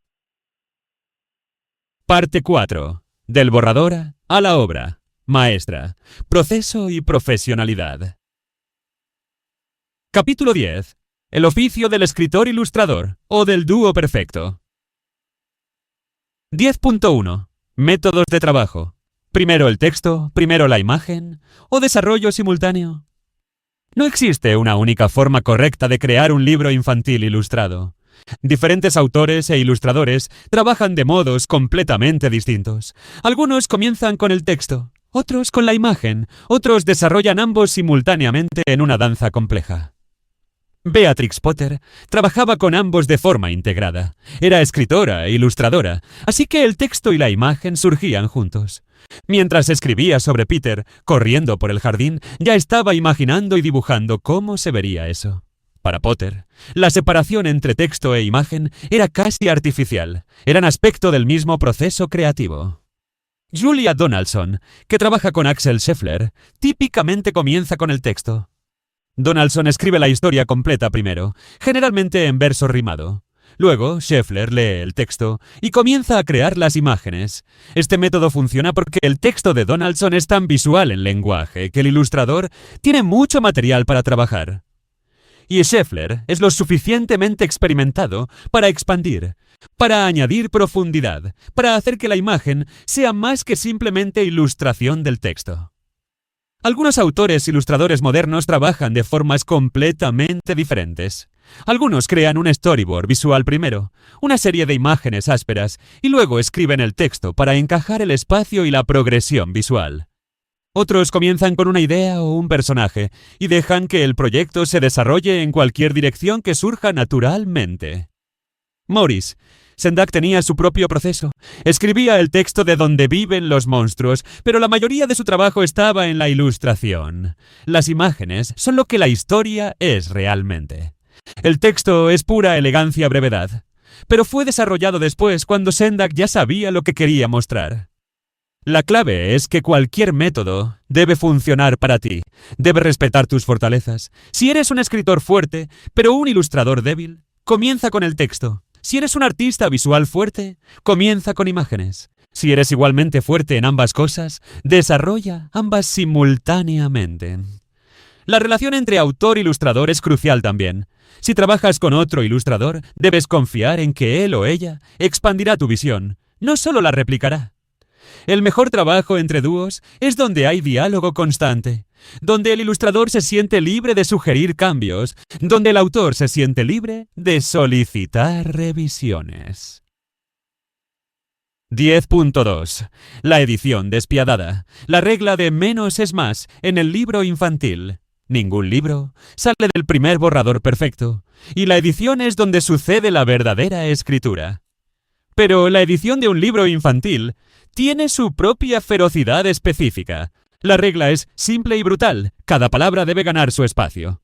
Parte 4. Del borrador a la obra. Maestra. Proceso y profesionalidad. Capítulo 10. El oficio del escritor ilustrador, o del dúo perfecto. 10.1. Métodos de trabajo. Primero el texto, primero la imagen, o desarrollo simultáneo. No existe una única forma correcta de crear un libro infantil ilustrado. Diferentes autores e ilustradores trabajan de modos completamente distintos. Algunos comienzan con el texto, otros con la imagen, otros desarrollan ambos simultáneamente en una danza compleja. Beatrix Potter trabajaba con ambos de forma integrada. Era escritora e ilustradora, así que el texto y la imagen surgían juntos. Mientras escribía sobre Peter, corriendo por el jardín, ya estaba imaginando y dibujando cómo se vería eso. Para Potter, la separación entre texto e imagen era casi artificial. Eran aspecto del mismo proceso creativo. Julia Donaldson, que trabaja con Axel Scheffler, típicamente comienza con el texto. Donaldson escribe la historia completa primero, generalmente en verso rimado. Luego, Scheffler lee el texto y comienza a crear las imágenes. Este método funciona porque el texto de Donaldson es tan visual en lenguaje que el ilustrador tiene mucho material para trabajar. Y Scheffler es lo suficientemente experimentado para expandir, para añadir profundidad, para hacer que la imagen sea más que simplemente ilustración del texto. Algunos autores ilustradores modernos trabajan de formas completamente diferentes. Algunos crean un storyboard visual primero, una serie de imágenes ásperas, y luego escriben el texto para encajar el espacio y la progresión visual. Otros comienzan con una idea o un personaje y dejan que el proyecto se desarrolle en cualquier dirección que surja naturalmente. Maurice Sendak tenía su propio proceso. Escribía el texto de Donde viven los monstruos, pero la mayoría de su trabajo estaba en la ilustración. Las imágenes son lo que la historia es realmente. El texto es pura elegancia brevedad, pero fue desarrollado después cuando Sendak ya sabía lo que quería mostrar. La clave es que cualquier método debe funcionar para ti, debe respetar tus fortalezas. Si eres un escritor fuerte, pero un ilustrador débil, comienza con el texto. Si eres un artista visual fuerte, comienza con imágenes. Si eres igualmente fuerte en ambas cosas, desarrolla ambas simultáneamente. La relación entre autor e ilustrador es crucial también. Si trabajas con otro ilustrador, debes confiar en que él o ella expandirá tu visión, no solo la replicará. El mejor trabajo entre dúos es donde hay diálogo constante, donde el ilustrador se siente libre de sugerir cambios, donde el autor se siente libre de solicitar revisiones. 10.2. La edición despiadada. La regla de menos es más en el libro infantil. Ningún libro sale del primer borrador perfecto, y la edición es donde sucede la verdadera escritura. Pero la edición de un libro infantil tiene su propia ferocidad específica. La regla es simple y brutal. Cada palabra debe ganar su espacio.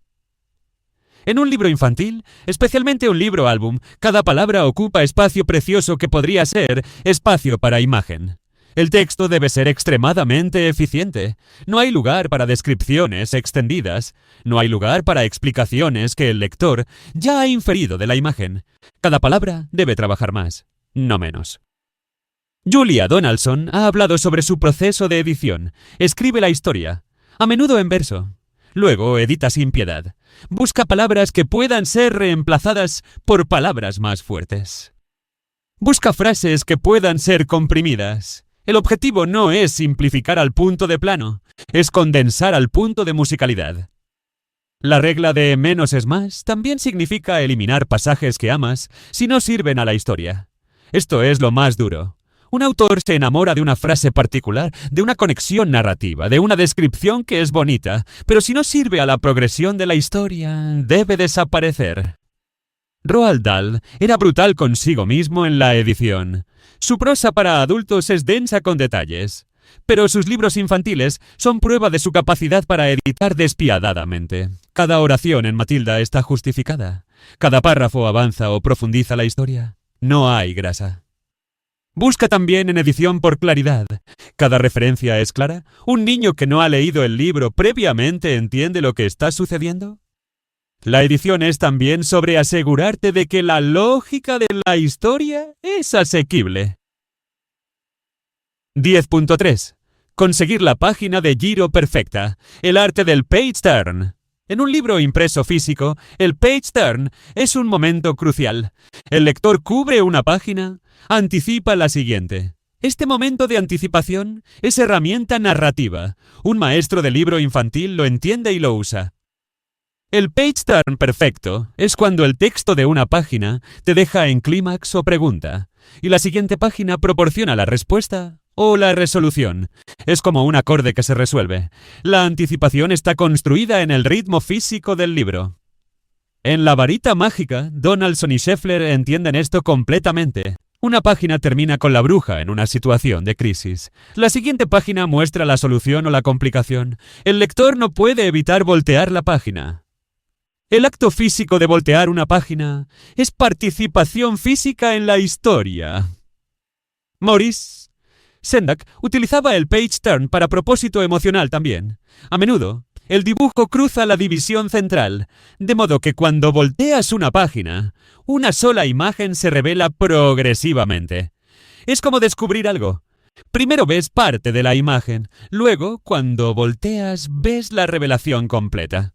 En un libro infantil, especialmente un libro álbum, cada palabra ocupa espacio precioso que podría ser espacio para imagen. El texto debe ser extremadamente eficiente. No hay lugar para descripciones extendidas. No hay lugar para explicaciones que el lector ya ha inferido de la imagen. Cada palabra debe trabajar más, no menos. Julia Donaldson ha hablado sobre su proceso de edición. Escribe la historia, a menudo en verso. Luego edita sin piedad. Busca palabras que puedan ser reemplazadas por palabras más fuertes. Busca frases que puedan ser comprimidas. El objetivo no es simplificar al punto de plano, es condensar al punto de musicalidad. La regla de menos es más también significa eliminar pasajes que amas si no sirven a la historia. Esto es lo más duro. Un autor se enamora de una frase particular, de una conexión narrativa, de una descripción que es bonita, pero si no sirve a la progresión de la historia, debe desaparecer. Roald Dahl era brutal consigo mismo en la edición. Su prosa para adultos es densa con detalles, pero sus libros infantiles son prueba de su capacidad para editar despiadadamente. Cada oración en Matilda está justificada. Cada párrafo avanza o profundiza la historia. No hay grasa. Busca también en edición por claridad. Cada referencia es clara. ¿Un niño que no ha leído el libro previamente entiende lo que está sucediendo? La edición es también sobre asegurarte de que la lógica de la historia es asequible. 10.3. Conseguir la página de giro perfecta. El arte del page turn. En un libro impreso físico, el page turn es un momento crucial. El lector cubre una página, anticipa la siguiente. Este momento de anticipación es herramienta narrativa. Un maestro de libro infantil lo entiende y lo usa. El page turn perfecto es cuando el texto de una página te deja en clímax o pregunta, y la siguiente página proporciona la respuesta o la resolución. Es como un acorde que se resuelve. La anticipación está construida en el ritmo físico del libro. En La varita mágica, Donaldson y Scheffler entienden esto completamente. Una página termina con la bruja en una situación de crisis. La siguiente página muestra la solución o la complicación. El lector no puede evitar voltear la página. El acto físico de voltear una página es participación física en la historia. Maurice Sendak utilizaba el page turn para propósito emocional también. A menudo, El dibujo cruza la división central, de modo que cuando volteas una página, una sola imagen se revela progresivamente. Es como descubrir algo. Primero ves parte de la imagen, luego, cuando volteas, ves la revelación completa.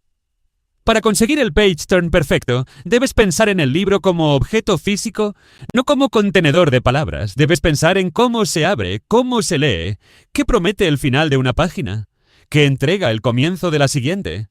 Para conseguir el page turn perfecto, debes pensar en el libro como objeto físico, no como contenedor de palabras. Debes pensar en cómo se abre, cómo se lee, qué promete el final de una página, qué entrega el comienzo de la siguiente.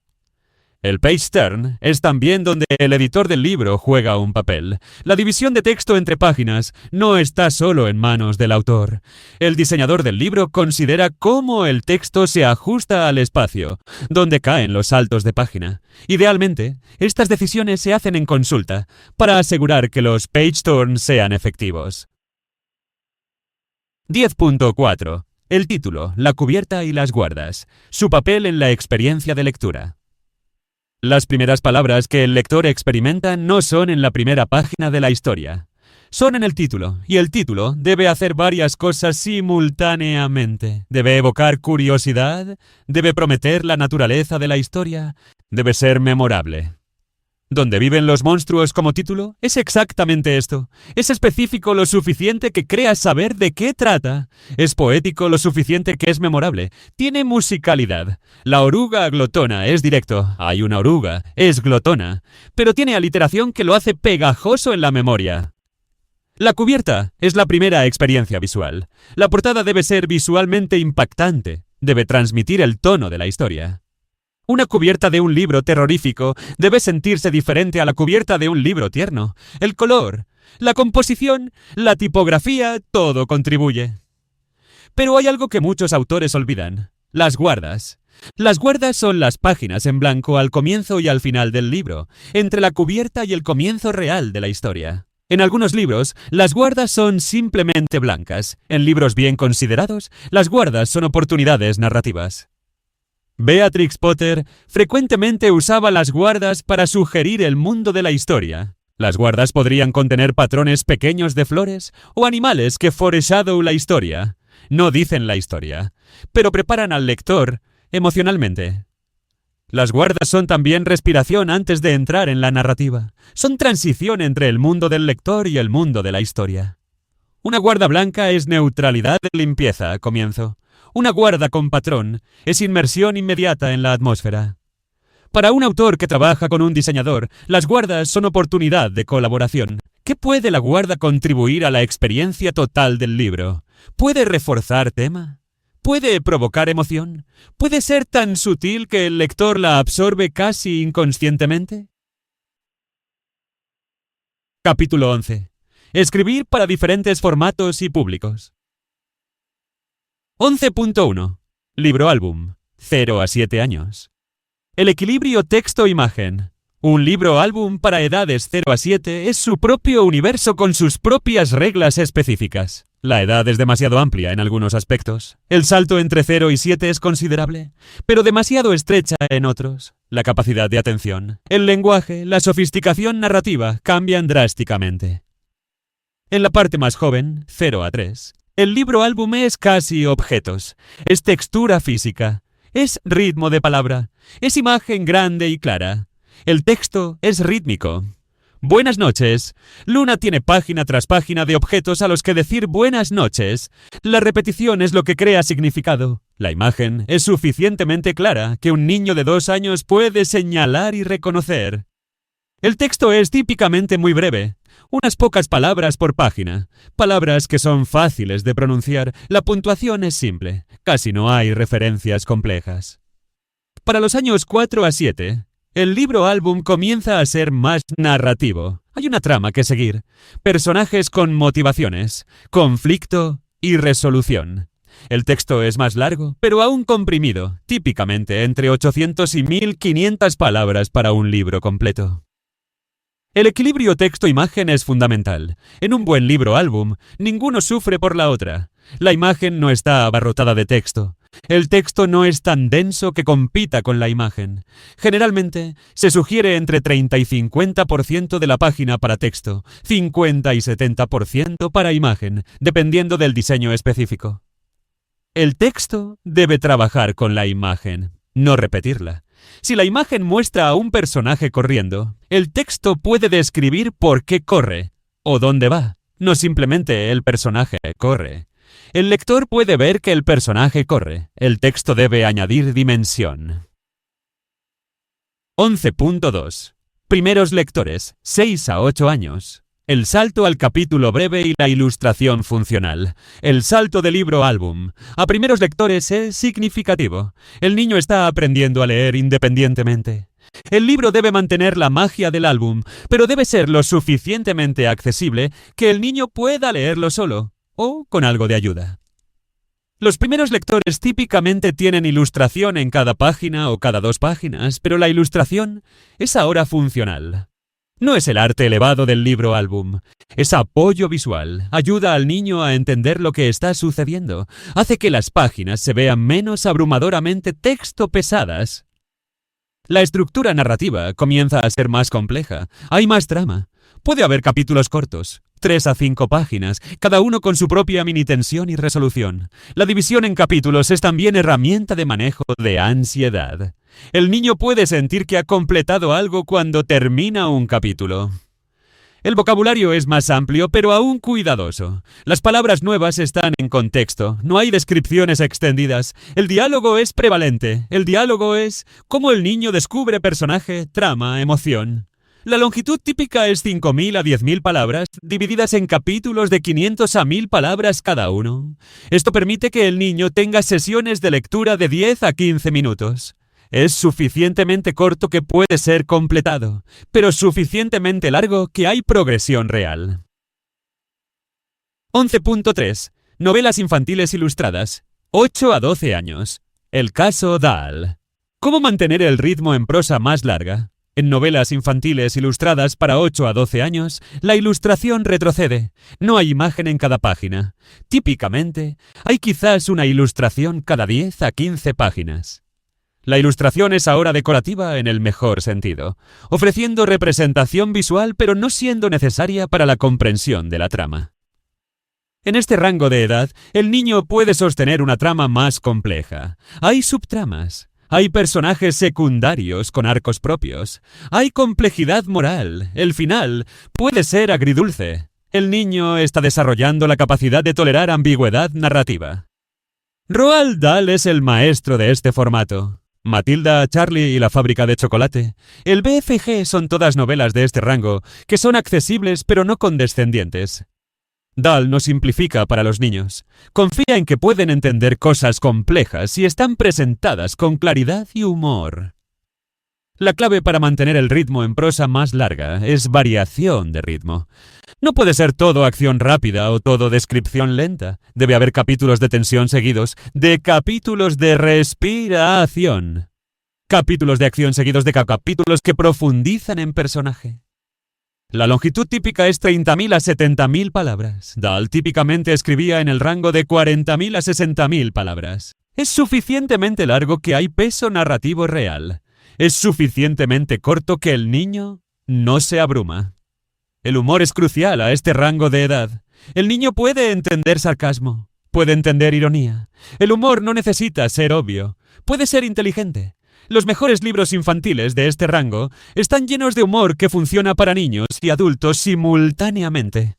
El page turn es también donde el editor del libro juega un papel. La división de texto entre páginas no está solo en manos del autor. El diseñador del libro considera cómo el texto se ajusta al espacio, donde caen los saltos de página. Idealmente, estas decisiones se hacen en consulta para asegurar que los page turns sean efectivos. 10.4. El título, la cubierta y las guardas. Su papel en la experiencia de lectura. Las primeras palabras que el lector experimenta no son en la primera página de la historia. Son en el título, y el título debe hacer varias cosas simultáneamente. Debe evocar curiosidad, debe prometer la naturaleza de la historia, debe ser memorable. ¿Dónde viven los monstruos como título? Es exactamente esto. Es específico lo suficiente que creas saber de qué trata. Es poético lo suficiente que es memorable. Tiene musicalidad. La oruga glotona es directo. Hay una oruga. Es glotona. Pero tiene aliteración que lo hace pegajoso en la memoria. La cubierta es la primera experiencia visual. La portada debe ser visualmente impactante. Debe transmitir el tono de la historia. Una cubierta de un libro terrorífico debe sentirse diferente a la cubierta de un libro tierno. El color, la composición, la tipografía, todo contribuye. Pero hay algo que muchos autores olvidan: las guardas. Las guardas son las páginas en blanco al comienzo y al final del libro, entre la cubierta y el comienzo real de la historia. En algunos libros, las guardas son simplemente blancas. En libros bien considerados, las guardas son oportunidades narrativas. Beatrix Potter frecuentemente usaba las guardas para sugerir el mundo de la historia. Las guardas podrían contener patrones pequeños de flores o animales que foreshadow la historia. No dicen la historia, pero preparan al lector emocionalmente. Las guardas son también respiración antes de entrar en la narrativa. Son transición entre el mundo del lector y el mundo de la historia. Una guarda blanca es neutralidad de limpieza a comienzo. Una guarda con patrón es inmersión inmediata en la atmósfera. Para un autor que trabaja con un diseñador, las guardas son oportunidad de colaboración. ¿Qué puede la guarda contribuir a la experiencia total del libro? ¿Puede reforzar tema? ¿Puede provocar emoción? ¿Puede ser tan sutil que el lector la absorbe casi inconscientemente? Capítulo 11. Escribir para diferentes formatos y públicos. 11.1. Libro álbum. 0 a 7 años. El equilibrio texto-imagen. Un libro álbum para edades 0 a 7 es su propio universo con sus propias reglas específicas. La edad es demasiado amplia en algunos aspectos. El salto entre 0 y 7 es considerable, pero demasiado estrecha en otros. La capacidad de atención, el lenguaje, la sofisticación narrativa cambian drásticamente. En la parte más joven, 0 a 3, el libro álbum es casi objetos, es textura física, es ritmo de palabra, es imagen grande y clara. El texto es rítmico. Buenas noches. Luna tiene página tras página de objetos a los que decir buenas noches. La repetición es lo que crea significado. La imagen es suficientemente clara que un niño de 2 años puede señalar y reconocer. El texto es típicamente muy breve. Unas pocas palabras por página, palabras que son fáciles de pronunciar. La puntuación es simple, casi no hay referencias complejas. Para los años 4 a 7, el libro álbum comienza a ser más narrativo. Hay una trama que seguir, personajes con motivaciones, conflicto y resolución. El texto es más largo, pero aún comprimido, típicamente entre 800 y 1500 palabras para un libro completo. El equilibrio texto-imagen es fundamental. En un buen libro álbum, ninguno sufre por la otra. La imagen no está abarrotada de texto. El texto no es tan denso que compita con la imagen. Generalmente, se sugiere entre 30 y 50% de la página para texto, 50 y 70% para imagen, dependiendo del diseño específico. El texto debe trabajar con la imagen, no repetirla. Si la imagen muestra a un personaje corriendo, el texto puede describir por qué corre o dónde va, no simplemente el personaje corre. El lector puede ver que el personaje corre. El texto debe añadir dimensión. 11.2. Primeros lectores, 6 a 8 años. El salto al capítulo breve y la ilustración funcional. El salto del libro álbum. A primeros lectores es significativo. El niño está aprendiendo a leer independientemente. El libro debe mantener la magia del álbum, pero debe ser lo suficientemente accesible que el niño pueda leerlo solo, o con algo de ayuda. Los primeros lectores típicamente tienen ilustración en cada página o cada 2 páginas, pero la ilustración es ahora funcional. No es el arte elevado del libro álbum, es apoyo visual, ayuda al niño a entender lo que está sucediendo, hace que las páginas se vean menos abrumadoramente texto pesadas. La estructura narrativa comienza a ser más compleja, hay más trama. Puede haber capítulos cortos, 3 a 5 páginas, cada uno con su propia mini tensión y resolución. La división en capítulos es también herramienta de manejo de ansiedad. El niño puede sentir que ha completado algo cuando termina un capítulo. El vocabulario es más amplio, pero aún cuidadoso. Las palabras nuevas están en contexto, no hay descripciones extendidas. El diálogo es prevalente. El diálogo es cómo el niño descubre personaje, trama, emoción. La longitud típica es 5.000 a 10.000 palabras, divididas en capítulos de 500 a 1.000 palabras cada uno. Esto permite que el niño tenga sesiones de lectura de 10 a 15 minutos. Es suficientemente corto que puede ser completado, pero suficientemente largo que hay progresión real. 11.3. Novelas infantiles ilustradas. 8 a 12 años. El caso Dahl. ¿Cómo mantener el ritmo en prosa más larga? En novelas infantiles ilustradas para 8 a 12 años, la ilustración retrocede. No hay imagen en cada página. Típicamente, hay quizás una ilustración cada 10 a 15 páginas. La ilustración es ahora decorativa en el mejor sentido, ofreciendo representación visual pero no siendo necesaria para la comprensión de la trama. En este rango de edad, el niño puede sostener una trama más compleja. Hay subtramas, hay personajes secundarios con arcos propios, hay complejidad moral, el final puede ser agridulce. El niño está desarrollando la capacidad de tolerar ambigüedad narrativa. Roald Dahl es el maestro de este formato. Matilda, Charlie y la fábrica de chocolate. El BFG son todas novelas de este rango, que son accesibles pero no condescendientes. Dahl no simplifica para los niños. Confía en que pueden entender cosas complejas y están presentadas con claridad y humor. La clave para mantener el ritmo en prosa más larga es variación de ritmo. No puede ser todo acción rápida o todo descripción lenta. Debe haber capítulos de tensión seguidos de capítulos de respiración. Capítulos de acción seguidos de capítulos que profundizan en personaje. La longitud típica es 30.000 a 70.000 palabras. Dahl típicamente escribía en el rango de 40.000 a 60.000 palabras. Es suficientemente largo que hay peso narrativo real. Es suficientemente corto que el niño no se abruma. El humor es crucial a este rango de edad. El niño puede entender sarcasmo, puede entender ironía. El humor no necesita ser obvio, puede ser inteligente. Los mejores libros infantiles de este rango están llenos de humor que funciona para niños y adultos simultáneamente.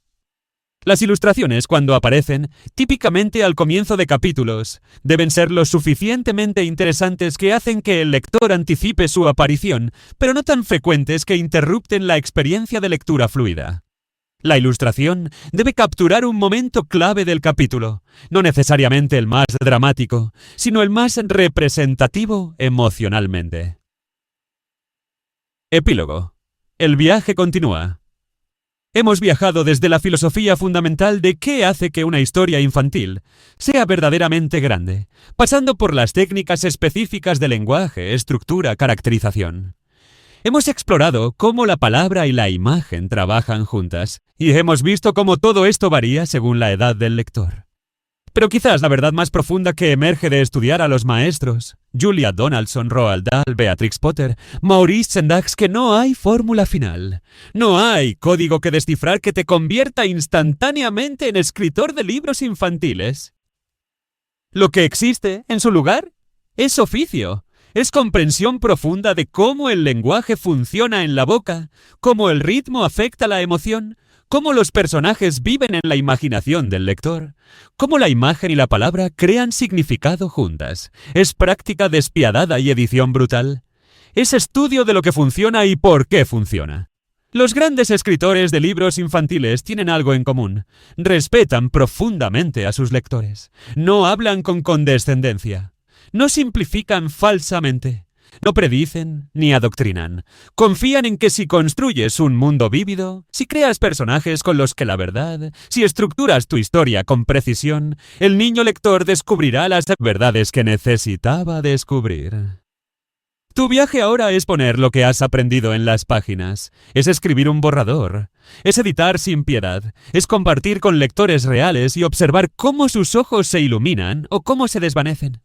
Las ilustraciones, cuando aparecen, típicamente al comienzo de capítulos, deben ser lo suficientemente interesantes que hacen que el lector anticipe su aparición, pero no tan frecuentes que interrumpen la experiencia de lectura fluida. La ilustración debe capturar un momento clave del capítulo, no necesariamente el más dramático, sino el más representativo emocionalmente. Epílogo. El viaje continúa. Hemos viajado desde la filosofía fundamental de qué hace que una historia infantil sea verdaderamente grande, pasando por las técnicas específicas de lenguaje, estructura, caracterización. Hemos explorado cómo la palabra y la imagen trabajan juntas, y hemos visto cómo todo esto varía según la edad del lector. Pero quizás la verdad más profunda que emerge de estudiar a los maestros, Julia Donaldson, Roald Dahl, Beatrix Potter, Maurice Sendak, que no hay fórmula final. No hay código que descifrar que te convierta instantáneamente en escritor de libros infantiles. Lo que existe, en su lugar, es oficio. Es comprensión profunda de cómo el lenguaje funciona en la boca, cómo el ritmo afecta la emoción, cómo los personajes viven en la imaginación del lector, cómo la imagen y la palabra crean significado juntas. Es práctica despiadada y edición brutal. Es estudio de lo que funciona y por qué funciona. Los grandes escritores de libros infantiles tienen algo en común. Respetan profundamente a sus lectores. No hablan con condescendencia. No simplifican falsamente. No predicen ni adoctrinan. Confían en que si construyes un mundo vívido, si creas personajes con los que la verdad, si estructuras tu historia con precisión, el niño lector descubrirá las verdades que necesitaba descubrir. Tu viaje ahora es poner lo que has aprendido en las páginas, es escribir un borrador, es editar sin piedad, es compartir con lectores reales y observar cómo sus ojos se iluminan o cómo se desvanecen.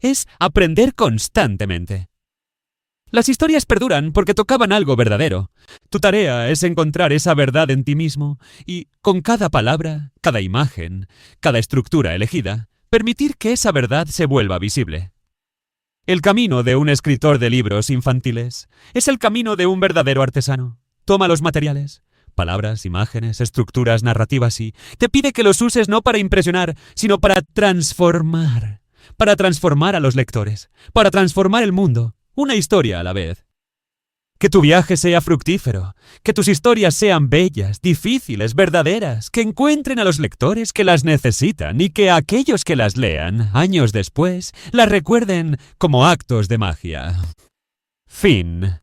Es aprender constantemente. Las historias perduran porque tocaban algo verdadero. Tu tarea es encontrar esa verdad en ti mismo y, con cada palabra, cada imagen, cada estructura elegida, permitir que esa verdad se vuelva visible. El camino de un escritor de libros infantiles es el camino de un verdadero artesano. Toma los materiales, palabras, imágenes, estructuras narrativas y te pide que los uses no para impresionar, sino para transformar a los lectores, para transformar el mundo, una historia a la vez. Que tu viaje sea fructífero, que tus historias sean bellas, difíciles, verdaderas, que encuentren a los lectores que las necesitan y que aquellos que las lean, años después, las recuerden como actos de magia. Fin.